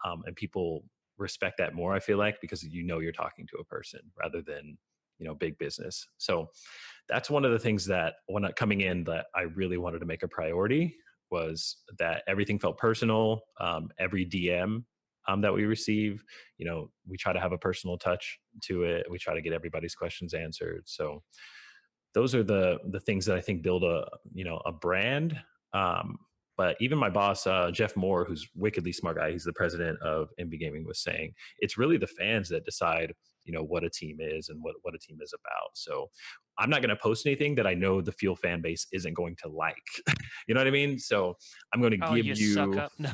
And people respect that more, I feel like, because you're talking to a person rather than big business. So that's one of the things that when coming in that I really wanted to make a priority, was that everything felt personal. Every DM that we receive, we try to have a personal touch to it. We try to get everybody's questions answered. So those are the things that I think build a brand. But even my boss, Jeff Moore, who's wickedly smart guy, he's the president of Envy Gaming, was saying it's really the fans that decide, what a team is and what a team is about. So I'm not going to post anything that I know the Fuel fan base isn't going to like. You know what I mean? So I'm going to give you. Suck up. No.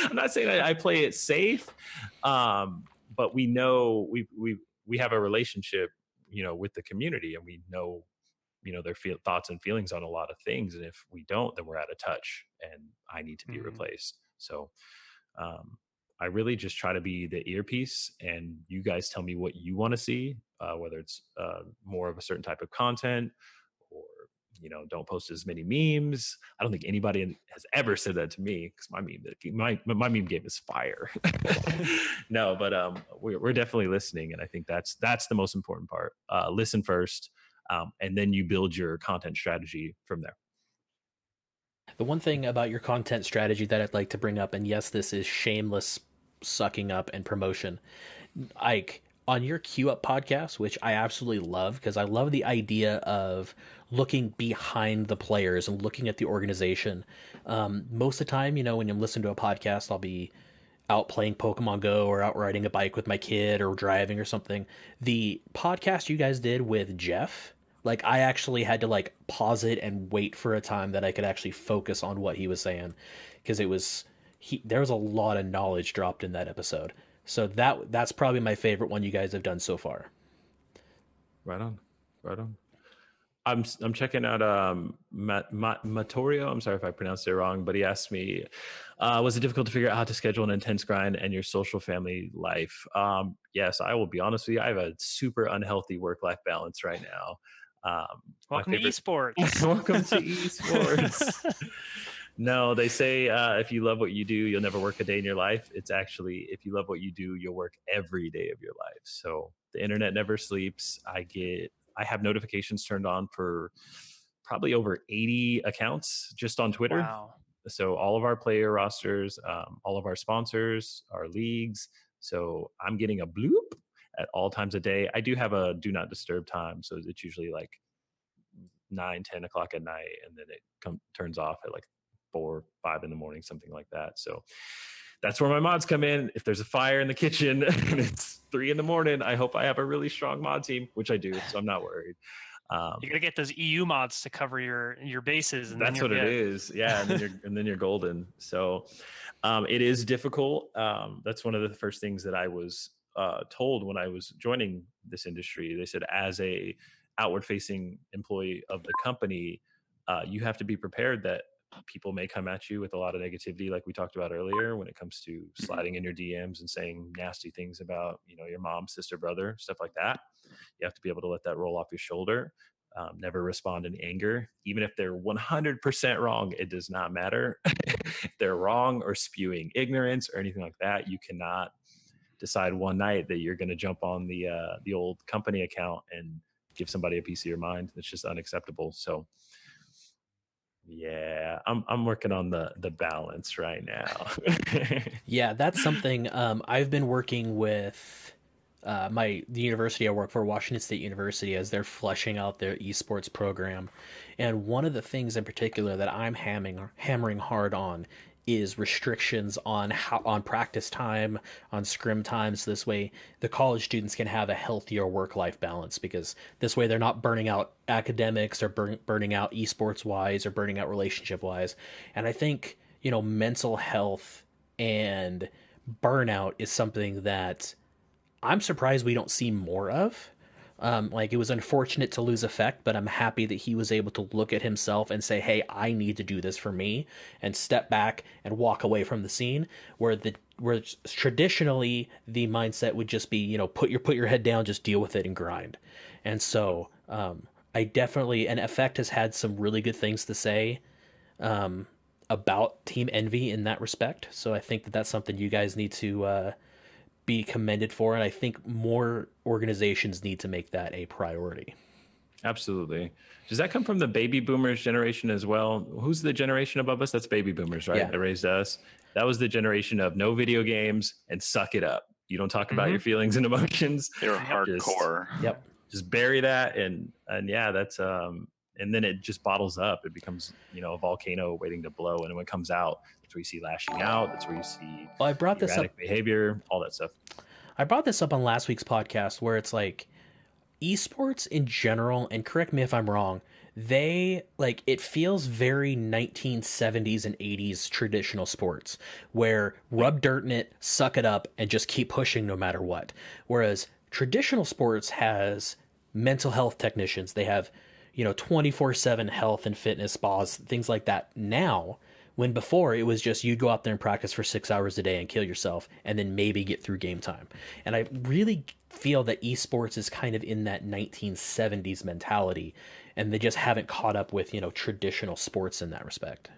I'm not saying I play it safe, but we know we have a relationship, with the community, and we know their thoughts and feelings on a lot of things. And if we don't, then we're out of touch, and I need to be replaced. So I really just try to be the earpiece, and you guys tell me what you want to see, whether it's more of a certain type of content, or don't post as many memes. I don't think anybody has ever said that to me, because my meme game is fire. No, but we're definitely listening, and I think that's the most important part. Listen first, and then you build your content strategy from there. The one thing about your content strategy that I'd like to bring up, and yes, this is shameless sucking up and promotion, Ike, on your Queue Up podcast, which I absolutely love, because I love the idea of looking behind the players and looking at the organization. Most of the time, when you listen to a podcast, I'll be out playing Pokemon Go or out riding a bike with my kid or driving or something. The podcast you guys did with Jeff, like, I actually had to pause it and wait for a time that I could actually focus on what he was saying, because there was a lot of knowledge dropped in that episode. So that's probably my favorite one you guys have done so far. Right on. I'm checking out Matorio. I'm sorry if I pronounced it wrong, but he asked me, was it difficult to figure out how to schedule an intense grind and your social family life? Yes, I will be honest with you. I have a super unhealthy work-life balance right now. Welcome to eSports. Welcome to eSports. No, they say if you love what you do, you'll never work a day in your life. It's actually, if you love what you do, you'll work every day of your life. So the internet never sleeps. I have notifications turned on for probably over 80 accounts just on Twitter. Wow. So all of our player rosters, all of our sponsors, our leagues. So I'm getting a bloop at all times of day. I do have a do not disturb time. So it's usually like 9-10 o'clock at night, and then it turns off at like 4-5 in the morning, something like that. So that's where my mods come in. If there's a fire in the kitchen and it's 3 in the morning, I hope I have a really strong mod team, which I do, so I'm not worried. You gotta get those EU mods to cover your bases, and that's then what it is. Yeah, and then you're golden. So it is difficult. That's one of the first things that I was told when I was joining this industry. They said, as a outward facing employee of the company, you have to be prepared that people may come at you with a lot of negativity, like we talked about earlier, when it comes to sliding in your DMs and saying nasty things about, your mom, sister, brother, stuff like that. You have to be able to let that roll off your shoulder. Never respond in anger, even if they're 100% wrong. It does not matter if they're wrong or spewing ignorance or anything like that. You cannot decide one night that you're going to jump on the old company account and give somebody a piece of your mind. It's just unacceptable. So yeah, I'm working on the balance right now. Yeah, that's something I've been working with the university I work for, Washington State University, as they're fleshing out their esports program. And one of the things in particular that I'm hammering hard on is restrictions on practice time, on scrim times. This way the college students can have a healthier work-life balance, because this way they're not burning out academics or burning out esports wise or burning out relationship wise. And I think, mental health and burnout is something that I'm surprised we don't see more of. It was unfortunate to lose Effect, but I'm happy that he was able to look at himself and say, hey, I need to do this for me, and step back and walk away from the scene, where traditionally the mindset would just be, put your head down, just deal with it and grind. And so I definitely, and Effect has had some really good things to say about Team Envy in that respect. So I think that that's something you guys need to be commended for, and I think more organizations need to make that a priority. Absolutely. Does that come from the baby boomers generation as well? Who's the generation above us? That's baby boomers, right? Yeah. That raised us. That was the generation of no video games and suck it up. You don't talk about your feelings and emotions. They were hardcore. Yep. Just bury that, and yeah, that's and then it just bottles up. It becomes, a volcano waiting to blow, and when it comes out, that's where you see lashing out. That's where you see erratic behavior, all that stuff. I brought this up on last week's podcast, where it's like esports in general, and correct me if I'm wrong, it feels very 1970s and 80s traditional sports, where rub dirt in it, suck it up, and just keep pushing no matter what. Whereas traditional sports has mental health technicians. They have 24/7 health and fitness spas, things like that now, when before it was just you'd go out there and practice for 6 hours a day and kill yourself and then maybe get through game time. And I really feel that esports is kind of in that 1970s mentality, and they just haven't caught up with, traditional sports in that respect.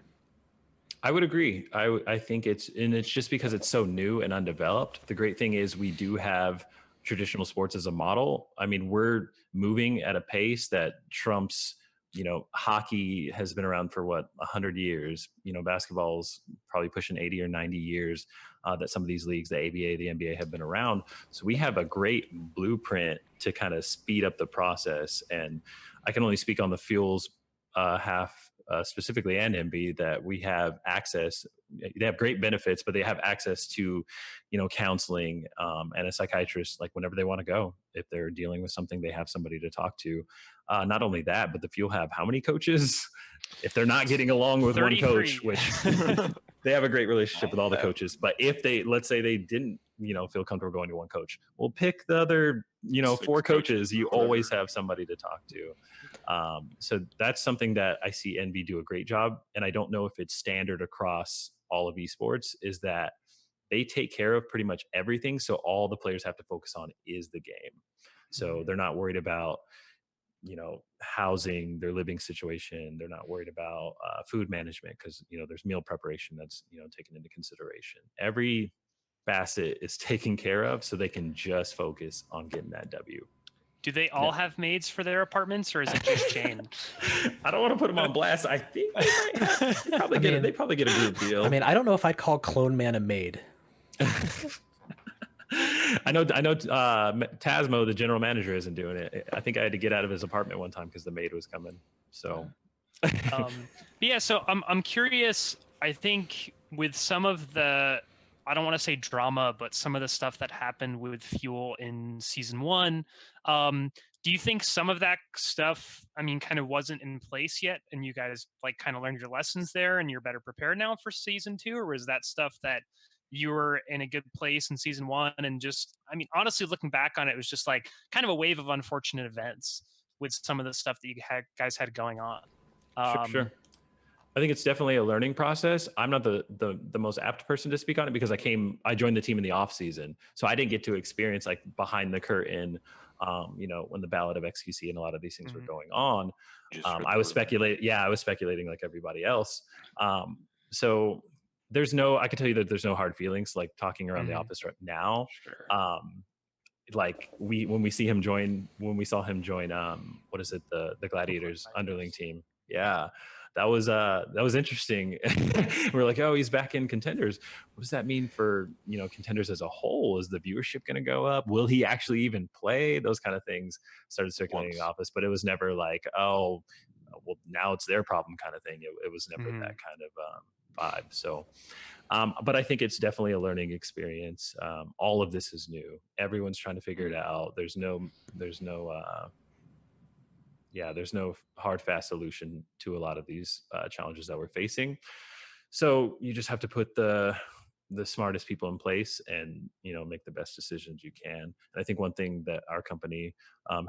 I would agree. I think it's just because it's so new and undeveloped. The great thing is we do have traditional sports as a model. I mean, we're moving at a pace that trumps, hockey has been around for 100 years. Basketball's probably pushing 80 or 90 years that some of these leagues, the ABA, the NBA, have been around. So we have a great blueprint to kind of speed up the process. And I can only speak on the Fuels half specifically, and MB, that we have access. They have great benefits, but they have access to, counseling and a psychiatrist, like whenever they want to go. If they're dealing with something, they have somebody to talk to. Not only that, but the Fuel have how many coaches? If they're not getting along with 33. One coach, which they have a great relationship with all the coaches. But if let's say they didn't, feel comfortable going to one coach, we'll pick the other, 4 coaches. You always have somebody to talk to. So that's something that I see NB do a great job. And I don't know if it's standard across all of esports, is that they take care of pretty much everything. So all the players have to focus on is the game. So they're not worried about, housing, their living situation. They're not worried about food management because, there's meal preparation that's, taken into consideration. Every facet is taken care of so they can just focus on getting that W. Do they all have maids for their apartments, or is it just Jane? I don't want to put them on blast. I think they might have. They probably get a group deal. I mean, I don't know if I'd call Clone Man a maid. I know. Tasmo, the general manager, isn't doing it. I think I had to get out of his apartment one time because the maid was coming. So, yeah. So I'm curious. I think with some of the, I don't want to say drama, but some of the stuff that happened with Fuel in season 1, do you think some of that stuff, kind of wasn't in place yet, and you guys kind of learned your lessons there, and you're better prepared now for season 2, or was that stuff that you were in a good place in season 1 and just, honestly, looking back on it, it was just kind of a wave of unfortunate events with some of the stuff that you guys had going on? Sure. I think it's definitely a learning process. I'm not the most apt person to speak on it because I joined the team in the off season, so I didn't get to experience behind the curtain, when the ballot of XQC and a lot of these things were going on. I was speculating like everybody else. So I can tell you that there's no hard feelings talking around the office right now. Sure. When we saw him join, what is it? The Gladiators underling team. Yeah. That was interesting. We're like, oh, he's back in Contenders. What does that mean for, Contenders as a whole? Is the viewership going to go up? Will he actually even play? Those kind of things started circulating in the office, but it was never like, oh, well, now it's their problem kind of thing. It was never that kind of vibe. So, but I think it's definitely a learning experience. All of this is new. Everyone's trying to figure it out. There's no hard, fast solution to a lot of these challenges that we're facing. So you just have to put the smartest people in place and, make the best decisions you can. And I think one thing that our company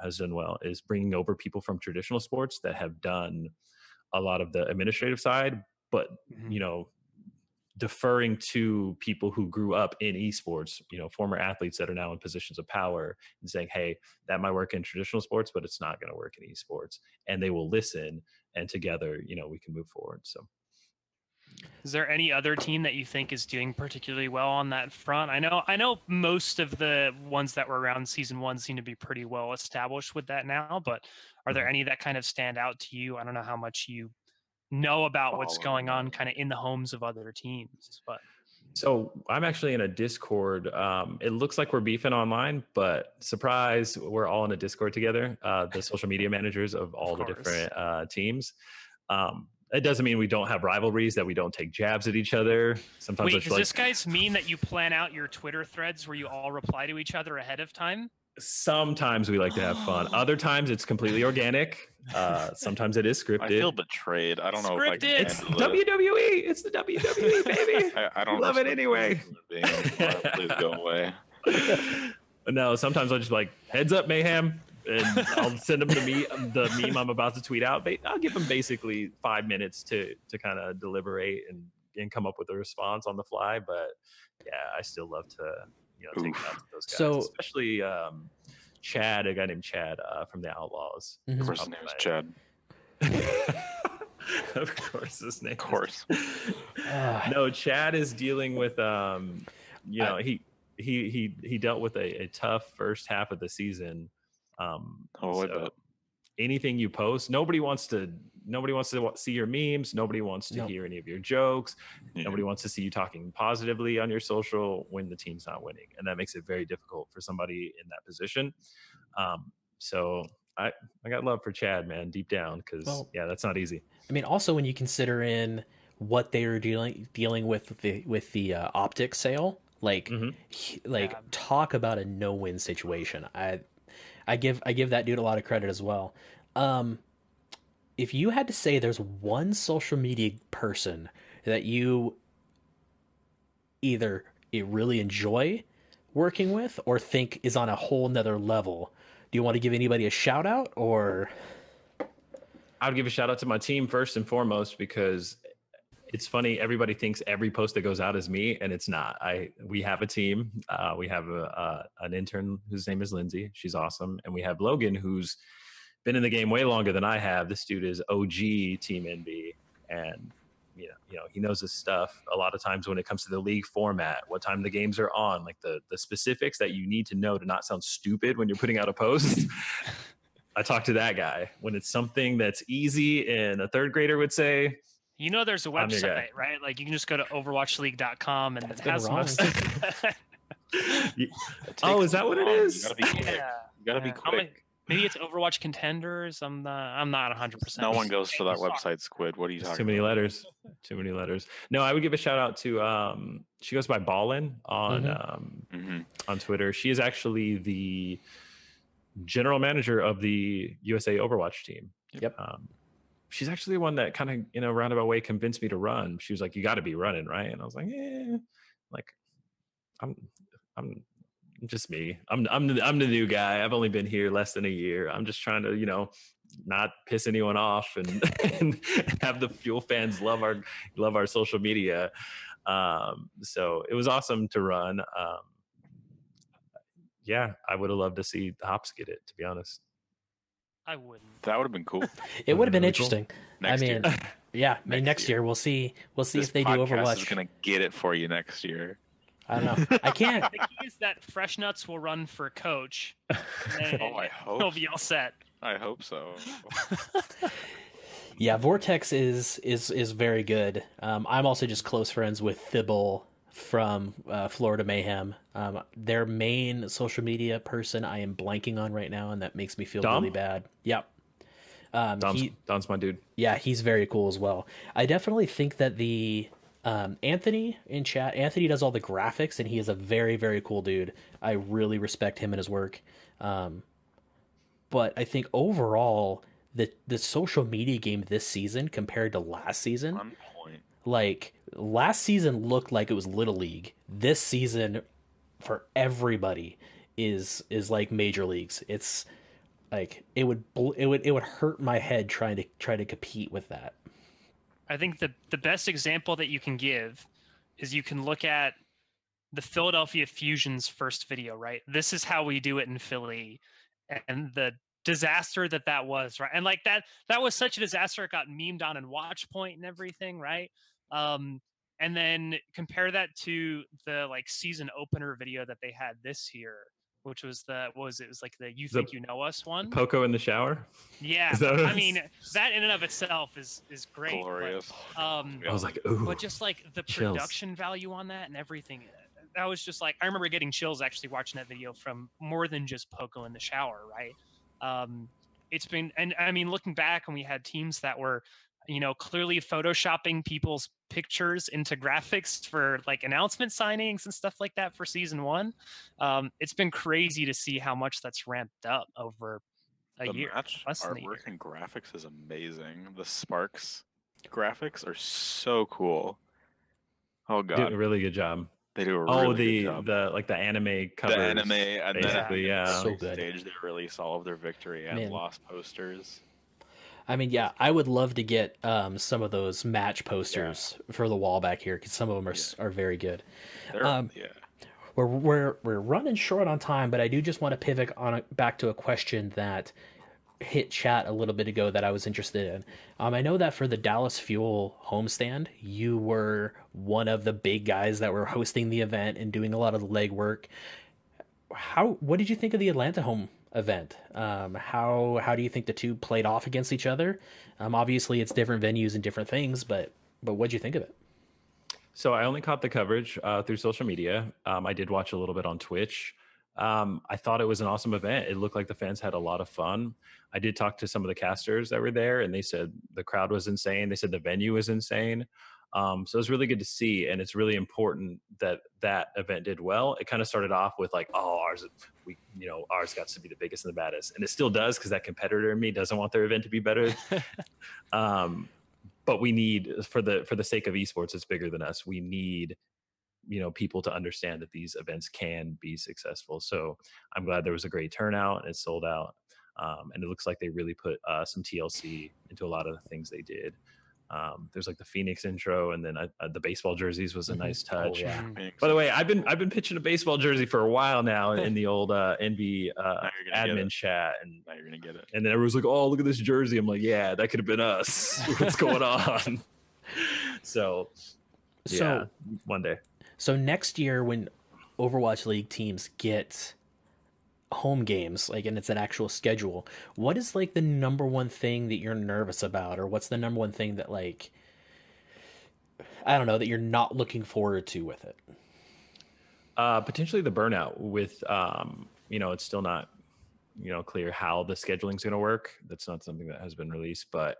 has done well is bringing over people from traditional sports that have done a lot of the administrative side, but, deferring to people who grew up in esports, former athletes that are now in positions of power, and saying, hey, that might work in traditional sports, but it's not going to work in esports. And they will listen, and together, we can move forward. So is there any other team that you think is doing particularly well on that front? I know most of the ones that were around season 1 seem to be pretty well established with that now, but are there any that kind of stand out to you? I don't know how much you know about what's going on kind of in the homes of other teams, but so I'm actually in a Discord. It looks like we're beefing online, but surprise, we're all in a Discord together, the social media managers of all the different teams. It doesn't mean we don't have rivalries, that we don't take jabs at each other. Sometimes wait, does this guys mean that you plan out your Twitter threads where you all reply to each other ahead of time? Sometimes we like to have fun. Other times it's completely organic. Sometimes it is scripted. I feel betrayed. I don't know if I can It's WWE. It's the WWE, baby. I don't love it anyway. Please go away. No, sometimes I'll just heads up, mayhem, and I'll send them the meme I'm about to tweet out. I'll give them basically 5 minutes to kind of deliberate and come up with a response on the fly. But yeah, I still love to take it out to those guys, so, especially Chad, a guy named Chad from the Outlaws. Of course, his name is Chad. Of course, his name. Of course. No, Chad is dealing with he dealt with a tough first half of the season. Anything you post, nobody wants to see your memes. Nobody wants to hear any of your jokes. Yeah. Nobody wants to see you talking positively on your social when the team's not winning. And that makes it very difficult for somebody in that position. So I got love for Chad, man, deep down, because that's not easy. Also when you consider in what they were dealing with the optics sale, talk about a no-win situation. I give that dude a lot of credit as well. If you had to say there's one social media person that you either really enjoy working with or think is on a whole nother level, do you want to give anybody a shout out? Or I would give a shout out to my team first and foremost, because it's funny, everybody thinks every post that goes out is me, and it's not. We have a team. We have an intern whose name is Lindsay. She's awesome. And we have Logan, who's been in the game way longer than I have. This dude is OG Team Envy, and he knows his stuff. A lot of times when it comes to the league format, what time the games are on, like the specifics that you need to know to not sound stupid when you're putting out a post. I talk to that guy. When it's something that's easy and a third grader would say, there's a website, right? Like you can just go to overwatchleague.com and it has most of that. Oh, is that what it is? You gotta be quick. You gotta be quick. Maybe it's Overwatch Contenders. I'm not 100%. No one goes to that website, Squid. What are you talking about? Too many letters. Too many letters. No, I would give a shout out to she goes by Ballin on Twitter. She is actually the general manager of the USA Overwatch team. Yep. She's actually the one that kind of in a roundabout way convinced me to run. She was like, "You got to be running, right?" And I was like, like I'm just me. I'm the new guy. I've only been here less than a year. I'm just trying to, not piss anyone off and have the Fuel fans love our social media. So it was awesome to run. Yeah, I would have loved to see the Hops get it, to be honest. I wouldn't. That would have been cool. It would have been interesting. Next year. Yeah, next year we'll see. We'll see if they do Overwatch. Is gonna get it for you next year. I don't know. I can't. The key is that Fresh Nuts will run for coach. And I hope. he'll be all set. I hope so. Yeah, Vortex is very good. I'm also just close friends with Thibble from Florida Mayhem. Their main social media person I am blanking on right now, and that makes me feel really bad. Yep. Don's my dude. Yeah, he's very cool as well. I definitely think that the Anthony in chat, Anthony does all the graphics, and he is a very, very cool dude. I really respect him and his work. But I think overall, the social media game this season compared to last season, On point. like last season looked like it was Little League. This season, for everybody, is like major leagues. It's like it would hurt my head trying to compete with that. I think the best example that you can give is you can look at the Philadelphia Fusion's first video, right? This is how we do it in Philly, and the disaster that was, right? And like that was such a disaster. It got memed on and Watchpoint and everything, right? And then compare that to the like season opener video that they had this year, which was it was like the You Think You Know Us one. Poco in the shower. Yeah, I mean that in and of itself is great. Glorious. But, I was like, ooh. but just like the production value on that and everything, that was just like, I remember getting chills actually watching that video from more than just Poco in the shower, right? It's been, and I mean, looking back, and we had teams that were, clearly photoshopping people's pictures into graphics for like announcement signings and stuff like that for season one. It's been crazy to see how much that's ramped up over a year. Match artwork and graphics is amazing. The Sparks graphics are so cool. Oh god, did a really good job. They do a really good job. the anime covers. The anime, and basically, then yeah. So good. Stage they release all of their victory and loss posters. I mean, yeah, I would love to get some of those match posters for the wall back here, because some of them are very good. We're running short on time, but I do just want to pivot back to a question that hit chat a little bit ago that I was interested in. I know that for the Dallas Fuel homestand, you were one of the big guys that were hosting the event and doing a lot of the legwork. What did you think of the Atlanta home event? How do you think the two played off against each other? Obviously it's different venues and different things, but what'd you think of it? So I only caught the coverage through social media. I did watch a little bit on Twitch. I thought it was an awesome event. It looked like the fans had a lot of fun. I did talk to some of the casters that were there, and they said the crowd was insane. They said the venue was insane. So it was really good to see, and it's really important that event did well. It kind of started off with like, oh, ours got to be the biggest and the baddest, and it still does, because that competitor in me doesn't want their event to be better. But we need, for the sake of esports, it's bigger than us. We need people to understand that these events can be successful. So I'm glad there was a great turnout and it sold out. And it looks like they really put some TLC into a lot of the things they did. There's like the Phoenix intro, and then the baseball jerseys was a nice touch. Oh, yeah. By the way, I've been pitching a baseball jersey for a while now in the old Envy admin chat, and now you're gonna get it. And then everyone's like, "Oh, look at this jersey." I'm like, "Yeah, that could have been us." What's going on? So one day. So next year, when Overwatch League teams get home games, like, and it's an actual schedule, what is like the number one thing that you're nervous about, or what's the number one thing that, like, I don't know, that you're not looking forward to with it? Potentially the Burnout with it's still not clear how the scheduling is going to work. That's not something that has been released, but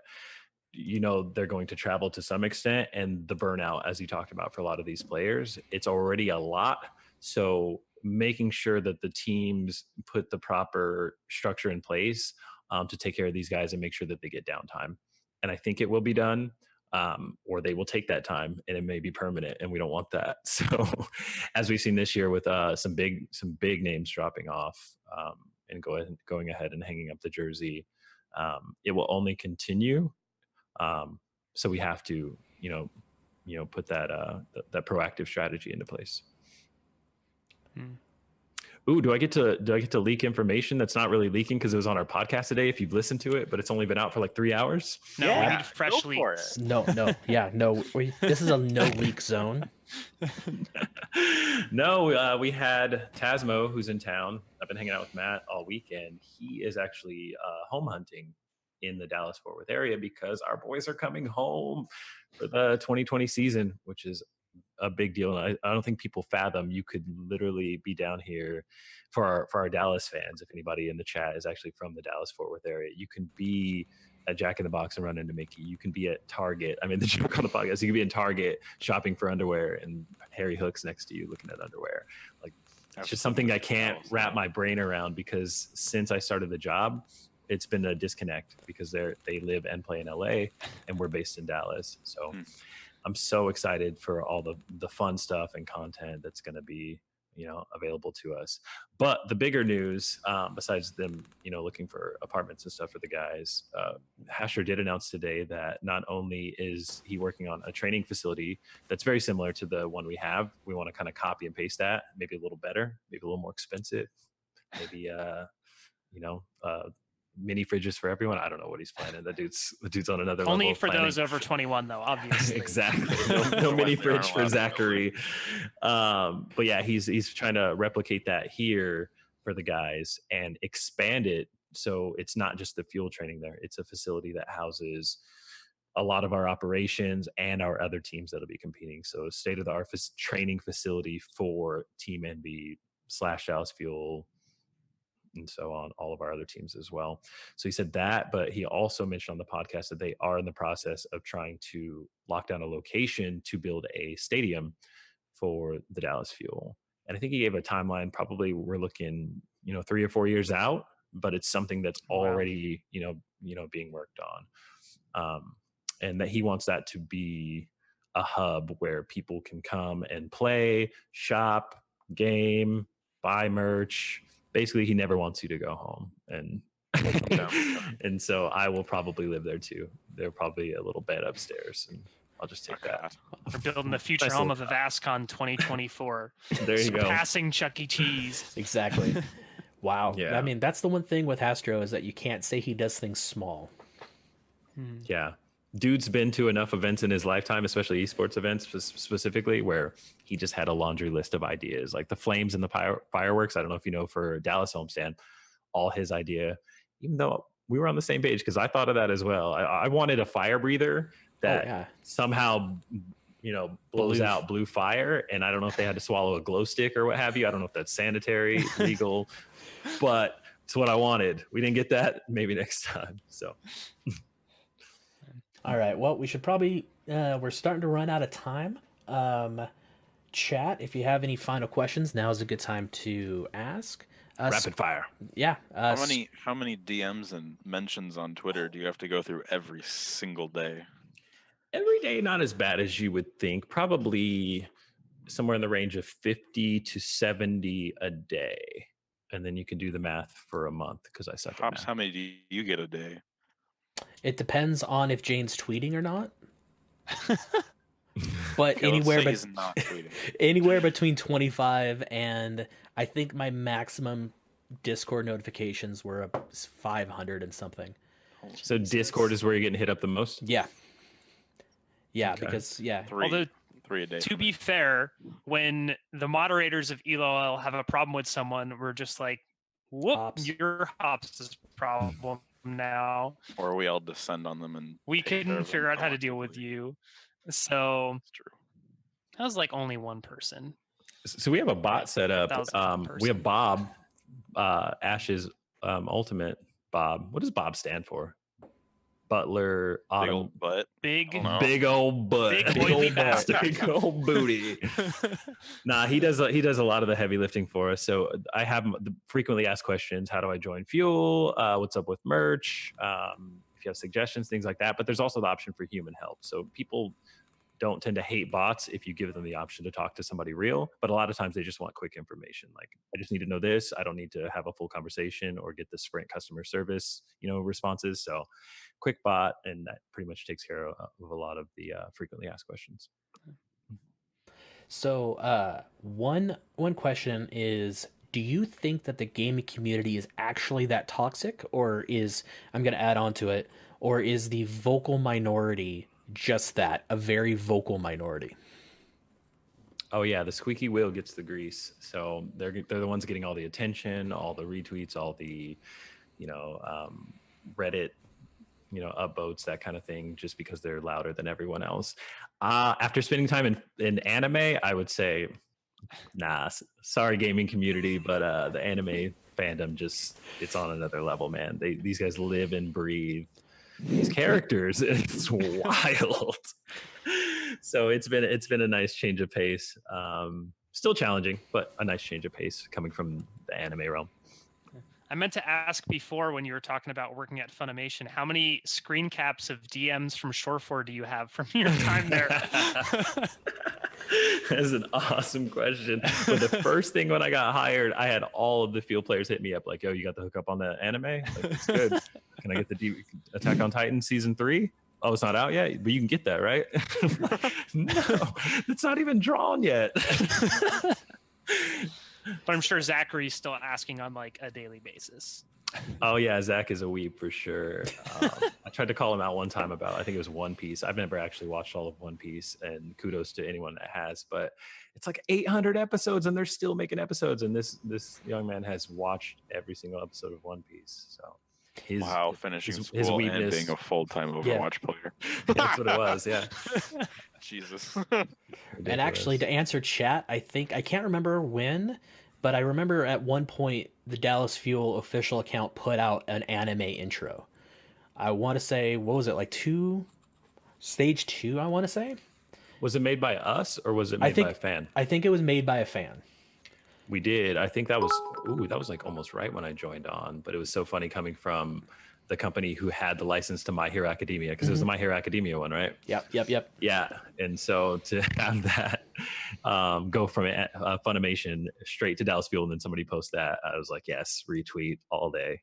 they're going to travel to some extent, and the Burnout, as you talked about, for a lot of these players, it's already a lot. So making sure that the teams put the proper structure in place to take care of these guys and make sure that they get downtime. And I think it will be done, or they will take that time and it may be permanent, and we don't want that. So as we've seen this year with some big names dropping off and going ahead and hanging up the jersey, it will only continue. So we have to, put that proactive strategy into place. Ooh, do I get to leak information that's not really leaking because it was on our podcast today? If you've listened to it, but it's only been out for like 3 hours. No, we need fresh leaks. No. This is a no leak zone. No, we had Tasmo, who's in town. I've been hanging out with Matt all weekend. He is actually home hunting in the Dallas-Fort Worth area because our boys are coming home for the 2020 season, which is a big deal. And I don't think people fathom you could literally be down here for our Dallas fans. If anybody in the chat is actually from the Dallas-Fort Worth area, you can be at Jack in the Box and run into Mickey. You can be at Target. I mean, the joke on the podcast, you can be in Target shopping for underwear and Harry Hook's next to you looking at underwear. Like, it's just something I can't wrap my brain around, because since I started the job, it's been a disconnect because they live and play in LA and we're based in Dallas. So I'm so excited for all the fun stuff and content that's going to be, available to us. But the bigger news, besides them, looking for apartments and stuff for the guys, Hasher did announce today that not only is he working on a training facility that's very similar to the one we have, we want to kind of copy and paste that, maybe a little better, maybe a little more expensive, maybe, mini fridges for everyone. I don't know what he's planning. The dude's on another level. Only for those over 21, though, obviously. Exactly. No mini fridge for ZachaREEE. But yeah, he's trying to replicate that here for the guys and expand it so it's not just the fuel training there. It's a facility that houses a lot of our operations and our other teams that'll be competing. So state-of-the-art training facility for Team NB / Dallas Fuel, and so on, all of our other teams as well. So he said that, but he also mentioned on the podcast that they are in the process of trying to lock down a location to build a stadium for the Dallas Fuel. And I think he gave a timeline. Probably we're looking, 3 or 4 years out, but it's something that's already, being worked on. And that he wants that to be a hub where people can come and play, shop, game, buy merch. Basically, he never wants you to go home, and and so I will probably live there too. There'll probably a little bed upstairs, and I'll just take that. We're building the future home of Avascon 2024. There you go. Surpassing Chuck E. Cheese. Exactly. Wow. Yeah. I mean, that's the one thing with Astro is that you can't say he does things small. Yeah. Dude's been to enough events in his lifetime, especially esports events specifically, where he just had a laundry list of ideas, like the flames and the fireworks. I don't know if you know, for Dallas Homestand, all his idea, even though we were on the same page, because I thought of that as well. I wanted a fire breather that somehow, blows out blue fire. And I don't know if they had to swallow a glow stick or what have you. I don't know if that's sanitary, legal, but it's what I wanted. We didn't get that. Maybe next time. So. All right. Well, we should probably, we're starting to run out of time. Chat, if you have any final questions, now is a good time to ask. Rapid fire. Yeah. How many DMs and mentions on Twitter do you have to go through every single day? Every day, not as bad as you would think. Probably somewhere in the range of 50 to 70 a day. And then you can do the math for a month, because I suck at math. How many do you get a day? It depends on if Jane's tweeting or not. But Okay, anywhere let's say but he's not tweeting. anywhere between 25 and I think my maximum Discord notifications were 500 and something. So Discord is where you're getting hit up the most? Yeah. Yeah, Okay. because yeah. Although, three a day. to be fair, when the moderators of ELOL have a problem with someone, we're just like, whoop, Hops. your Hops' problem now. Or we all descend on them and We take care couldn't of them figure out how to deal with collectively. you. So It's true. that was like only one person. So we have a bot set up. That was a fun We have person. Bob, Ash's ultimate Bob. What does Bob stand for? Butler, Big Autumn, old butt. Big, Oh, no. big old butt, Big oily bastard. big old booty. Nah, he does a lot of the heavy lifting for us. So I have the frequently asked questions: how do I join Fuel? What's up with merch? If you have suggestions, things like that. But there's also the option for human help. So people don't tend to hate bots if you give them the option to talk to somebody real, but a lot of times they just want quick information. Like, I just need to know this. I don't need to have a full conversation or get the Sprint customer service, responses. So quick bot, and that pretty much takes care of a lot of the frequently asked questions. So one question is, do you think that the gaming community is actually that toxic, or I'm going to add on to it, or is the vocal minority just that, a very vocal minority? Oh yeah, the squeaky wheel gets the grease. So they're the ones getting all the attention, all the retweets, all the Reddit upvotes, that kind of thing, just because they're louder than everyone else. After spending time in anime, I would say, nah, sorry gaming community, but the anime fandom it's on another level, man. These guys live and breathe these characters. It's wild. So it's been a nice change of pace. Still challenging, but a nice change of pace coming from the anime realm. I meant to ask before, when you were talking about working at Funimation, how many screen caps of DMs from Shore4 do you have from your time there? That's an awesome question. But the first thing when I got hired, I had all of the field players hit me up like, yo, you got the hookup on the anime? Like, it's good. Can I get the Attack on Titan season 3? Oh, it's not out yet, but you can get that, right? No, it's not even drawn yet. But I'm sure ZachaREEE's still asking on like a daily basis. Oh yeah, Zach is a weeb for sure. I tried to call him out one time about, I think it was One Piece. I've never actually watched all of One Piece, and kudos to anyone that has, but it's like 800 episodes and they're still making episodes, and this young man has watched every single episode of One Piece. So finishing school his and weebness. being a full-time Overwatch player. That's what it was, yeah. Jesus. And actually, to answer chat, I can't remember when, but I remember at one point the Dallas Fuel official account put out an anime intro. I want to say, what was it, like stage 2, I want to say? Was it made by us or was it made by a fan? I think it was made by a fan. We did. I think that was like almost right when I joined on, but it was so funny coming from the company who had the license to My Hero Academia, because it was the My Hero Academia one, right? Yep. Yeah, and so to have that go from Funimation straight to Dallas Fuel, and then somebody post that, I was like, yes, retweet all day.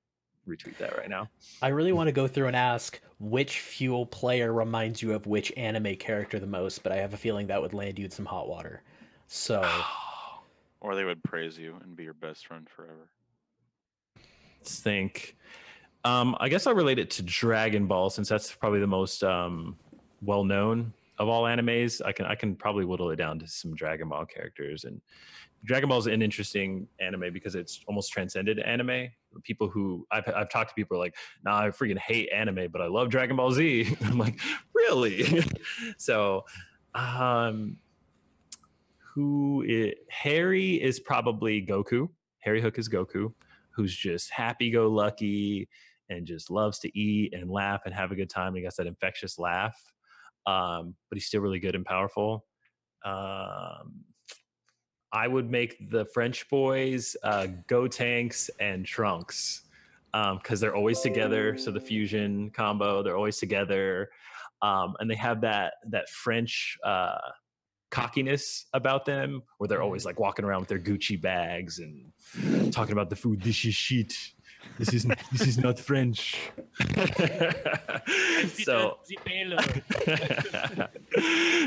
Retweet that right now. I really want to go through and ask which Fuel player reminds you of which anime character the most, but I have a feeling that would land you in some hot water. So, Or they would praise you and be your best friend forever. Let's think. I guess I'll relate it to Dragon Ball, since that's probably the most well-known of all animes. I can probably whittle it down to some Dragon Ball characters. And Dragon Ball is an interesting anime because it's almost transcended anime. People who I've talked to, people are like, nah, I freaking hate anime, but I love Dragon Ball Z. I'm like, really? So Harry is probably Goku. Harry Hook is Goku, who's just happy-go-lucky and just loves to eat and laugh and have a good time. He got that infectious laugh, but he's still really good and powerful. I would make the French boys Gotenks and Trunks, because they're always together. So the fusion combo, they're always together, and they have that French cockiness about them, where they're always like walking around with their Gucci bags and talking about the food. This is shit. This is not French. So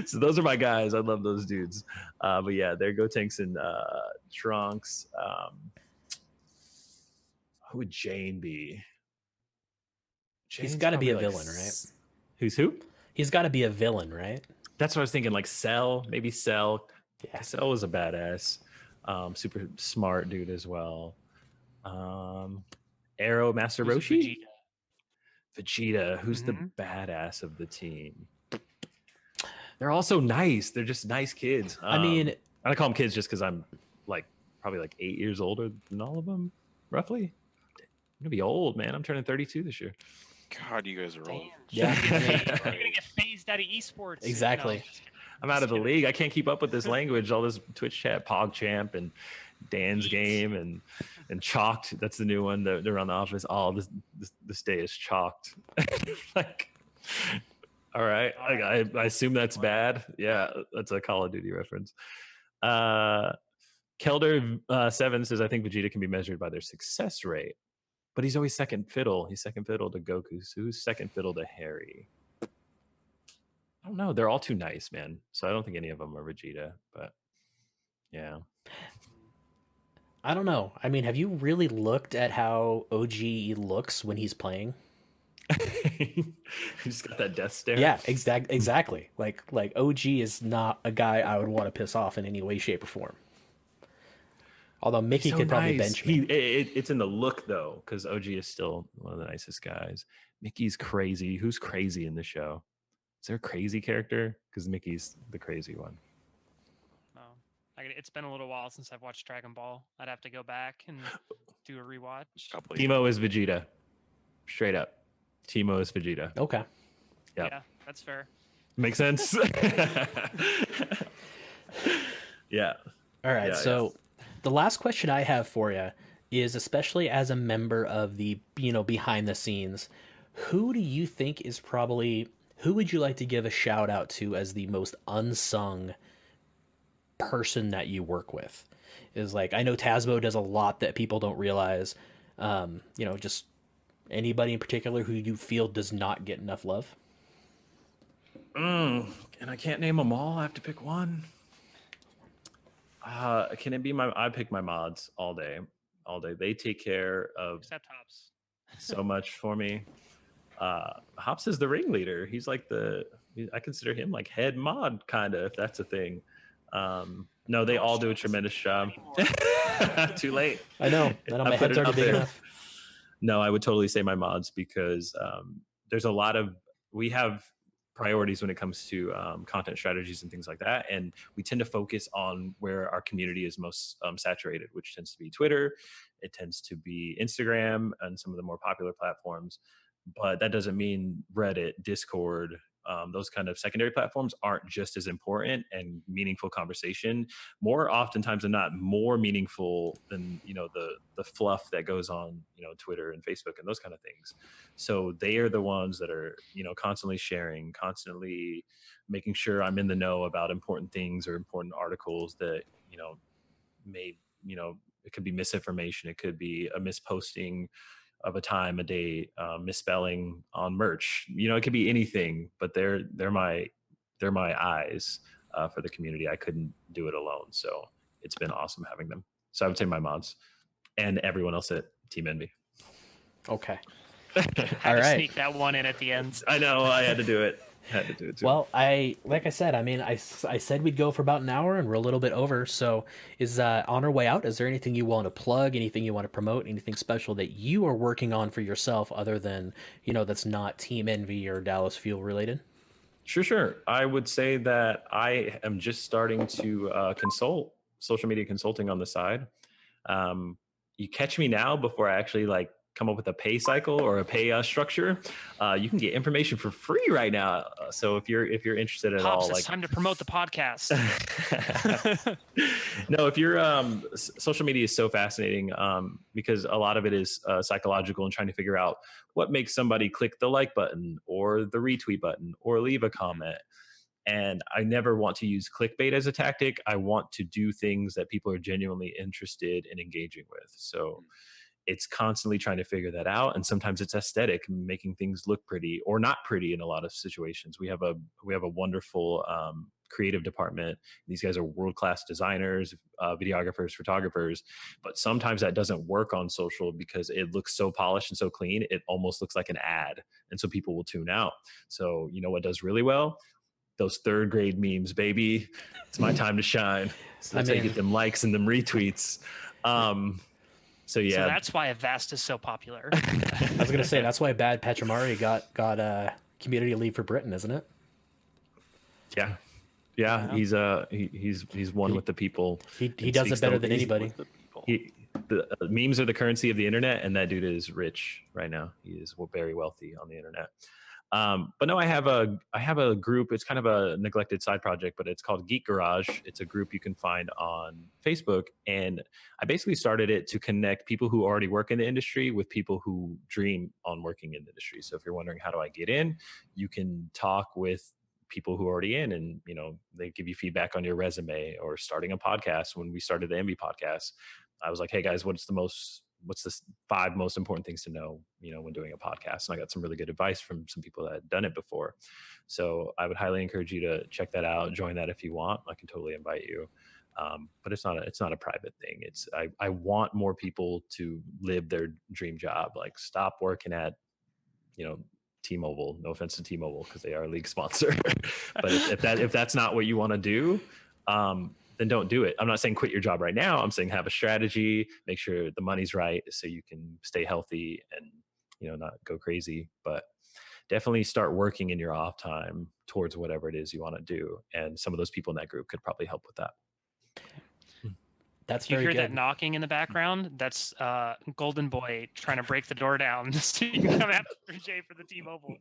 so those are my guys. I love those dudes. But yeah, there go Tanks and Trunks. Who would Jane be? He's got to be a villain, right? Who's who? He's got to be a villain, right? That's what I was thinking. Like Cell, maybe Cell. Yeah. Cell was a badass, super smart dude as well. Arrow, Master Roshi, Vegeta, who's the badass of the team. They're also nice. They're just nice kids. I mean, I call them kids just because I'm probably 8 years older than all of them, roughly. I'm gonna be old, man. I'm turning 32 this year. God, you guys are old. Yeah. You're gonna get phased out of esports. Exactly. I'm out of the league. I can't keep up with this language. All this Twitch chat, PogChamp, and Dan's game, and Chalked. That's the new one. They're on the office. Oh, this day is Chalked. All right. I assume that's bad. Yeah, that's a Call of Duty reference. Kelder 7 says, I think Vegeta can be measured by their success rate, but he's always second fiddle. He's second fiddle to Goku. So who's second fiddle to Harry? I don't know. They're all too nice, man. So I don't think any of them are Vegeta, but yeah. I don't know. I mean, have you really looked at how OG looks when he's playing? He's got that death stare. Yeah, exactly. Like OG is not a guy I would want to piss off in any way, shape, or form. Although Mickey could probably bench me. It's in the look though, because OG is still one of the nicest guys. Mickey's crazy. Who's crazy in the show? Is there a crazy character? Because Mickey's the crazy one. No, it's been a little while since I've watched Dragon Ball. I'd have to go back and do a rewatch. Timo is Vegeta. Straight up. Timo is Vegeta. Okay. Yep. Yeah, that's fair. Makes sense. Yeah. All right. So the last question I have for you is, especially as a member of the, behind the scenes, who do you think is who would you like to give a shout out to as the most unsung person that you work with? Is I know Tasmo does a lot that people don't realize. Just anybody in particular who you feel does not get enough love? And I can't name them all. I have to pick one. Can it be I pick my mods all day. They take care of Except Hops. so much for me. Hops is the ringleader. He's I consider him like head mod, kind of, if that's a thing. No, they all do a tremendous job. Too late. I know. My head's already big enough. No, I would totally say my mods, because there's we have priorities when it comes to content strategies and things like that. And we tend to focus on where our community is most saturated, which tends to be Twitter. It tends to be Instagram and some of the more popular platforms. But that doesn't mean Reddit, Discord, those kind of secondary platforms aren't just as important and meaningful conversation. More oftentimes than not, more meaningful than the fluff that goes on Twitter and Facebook and those kind of things. So they are the ones that are constantly sharing, constantly making sure I'm in the know about important things or important articles that may it could be misinformation, it could be a misposting of a time, a day, misspelling on merch. It could be anything, but they're my eyes for the community. I couldn't do it alone, so it's been awesome having them. So I would say my mods and everyone else at Team Envy. Okay. All right. Sneak that one in at the end. I know. I had to do it. Too. Well, like I said, I said we'd go for about an hour, and we're a little bit over. So, is on our way out, is there anything you want to plug? Anything you want to promote? Anything special that you are working on for yourself, other than that's not Team Envy or Dallas Fuel related? Sure. I would say that I am just starting to consult social media consulting on the side. You catch me now before I actually come up with a pay cycle or a pay structure. You can get information for free right now. So if you're interested at all, it's time to promote the podcast. No, if you're social media is so fascinating because a lot of it is psychological and trying to figure out what makes somebody click the like button or the retweet button or leave a comment. And I never want to use clickbait as a tactic. I want to do things that people are genuinely interested in engaging with. So it's constantly trying to figure that out. And sometimes it's aesthetic, making things look pretty or not pretty in a lot of situations. We have a wonderful creative department. These guys are world-class designers, videographers, photographers, but sometimes that doesn't work on social because it looks so polished and so clean, it almost looks like an ad. And so people will tune out. So you know what does really well? Those third grade memes, baby. It's my time to shine. So that's how you get them likes and them retweets. So yeah. So that's why Avast is so popular. I was gonna say that's why Bad Petramari got community leave for Britain, isn't it? Yeah. He's one with the people. He does it better than anybody. The memes are the currency of the internet, and that dude is rich right now. He is very wealthy on the internet. But no, I have a group. It's kind of a neglected side project, but it's called Geek Garage. It's a group you can find on Facebook, and I basically started it to connect people who already work in the industry with people who dream on working in the industry. So if you're wondering how do I get in, you can talk with people who are already in, and they give you feedback on your resume or starting a podcast. When we started the Envy podcast, I was like, hey guys, what's the 5 most important things to know, when doing a podcast? And I got some really good advice from some people that had done it before. So I would highly encourage you to check that out. Join that if you want. I can totally invite you. But it's not a private thing. I want more people to live their dream job. Like stop working at, T-Mobile. No offense to T-Mobile because they are a league sponsor. But if that's not what you want to do, then don't do it. I'm not saying quit your job right now. I'm saying have a strategy, make sure the money's right so you can stay healthy and, not go crazy. But definitely start working in your off time towards whatever it is you want to do. And some of those people in that group could probably help with that. That's you very hear good. That knocking in the background? That's Golden Boy trying to break the door down so you can come after Jay for the T-Mobile.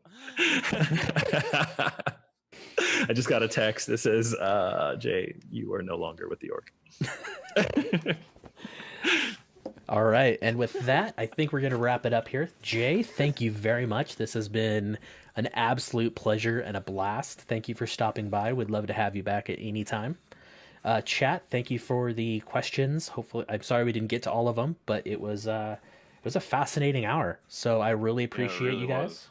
I just got a text that says, Jay, you are no longer with the org. All right. And with that, I think we're going to wrap it up here. Jay, thank you very much. This has been an absolute pleasure and a blast. Thank you for stopping by. We'd love to have you back at any time. Chat, thank you for the questions. Hopefully, I'm sorry we didn't get to all of them, but it was a fascinating hour. So I really appreciate you guys.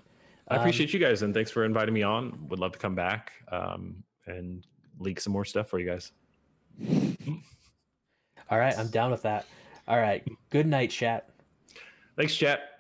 I appreciate you guys, and thanks for inviting me on. Would love to come back and leak some more stuff for you guys. All right, I'm down with that. All right, good night, chat. Thanks, chat.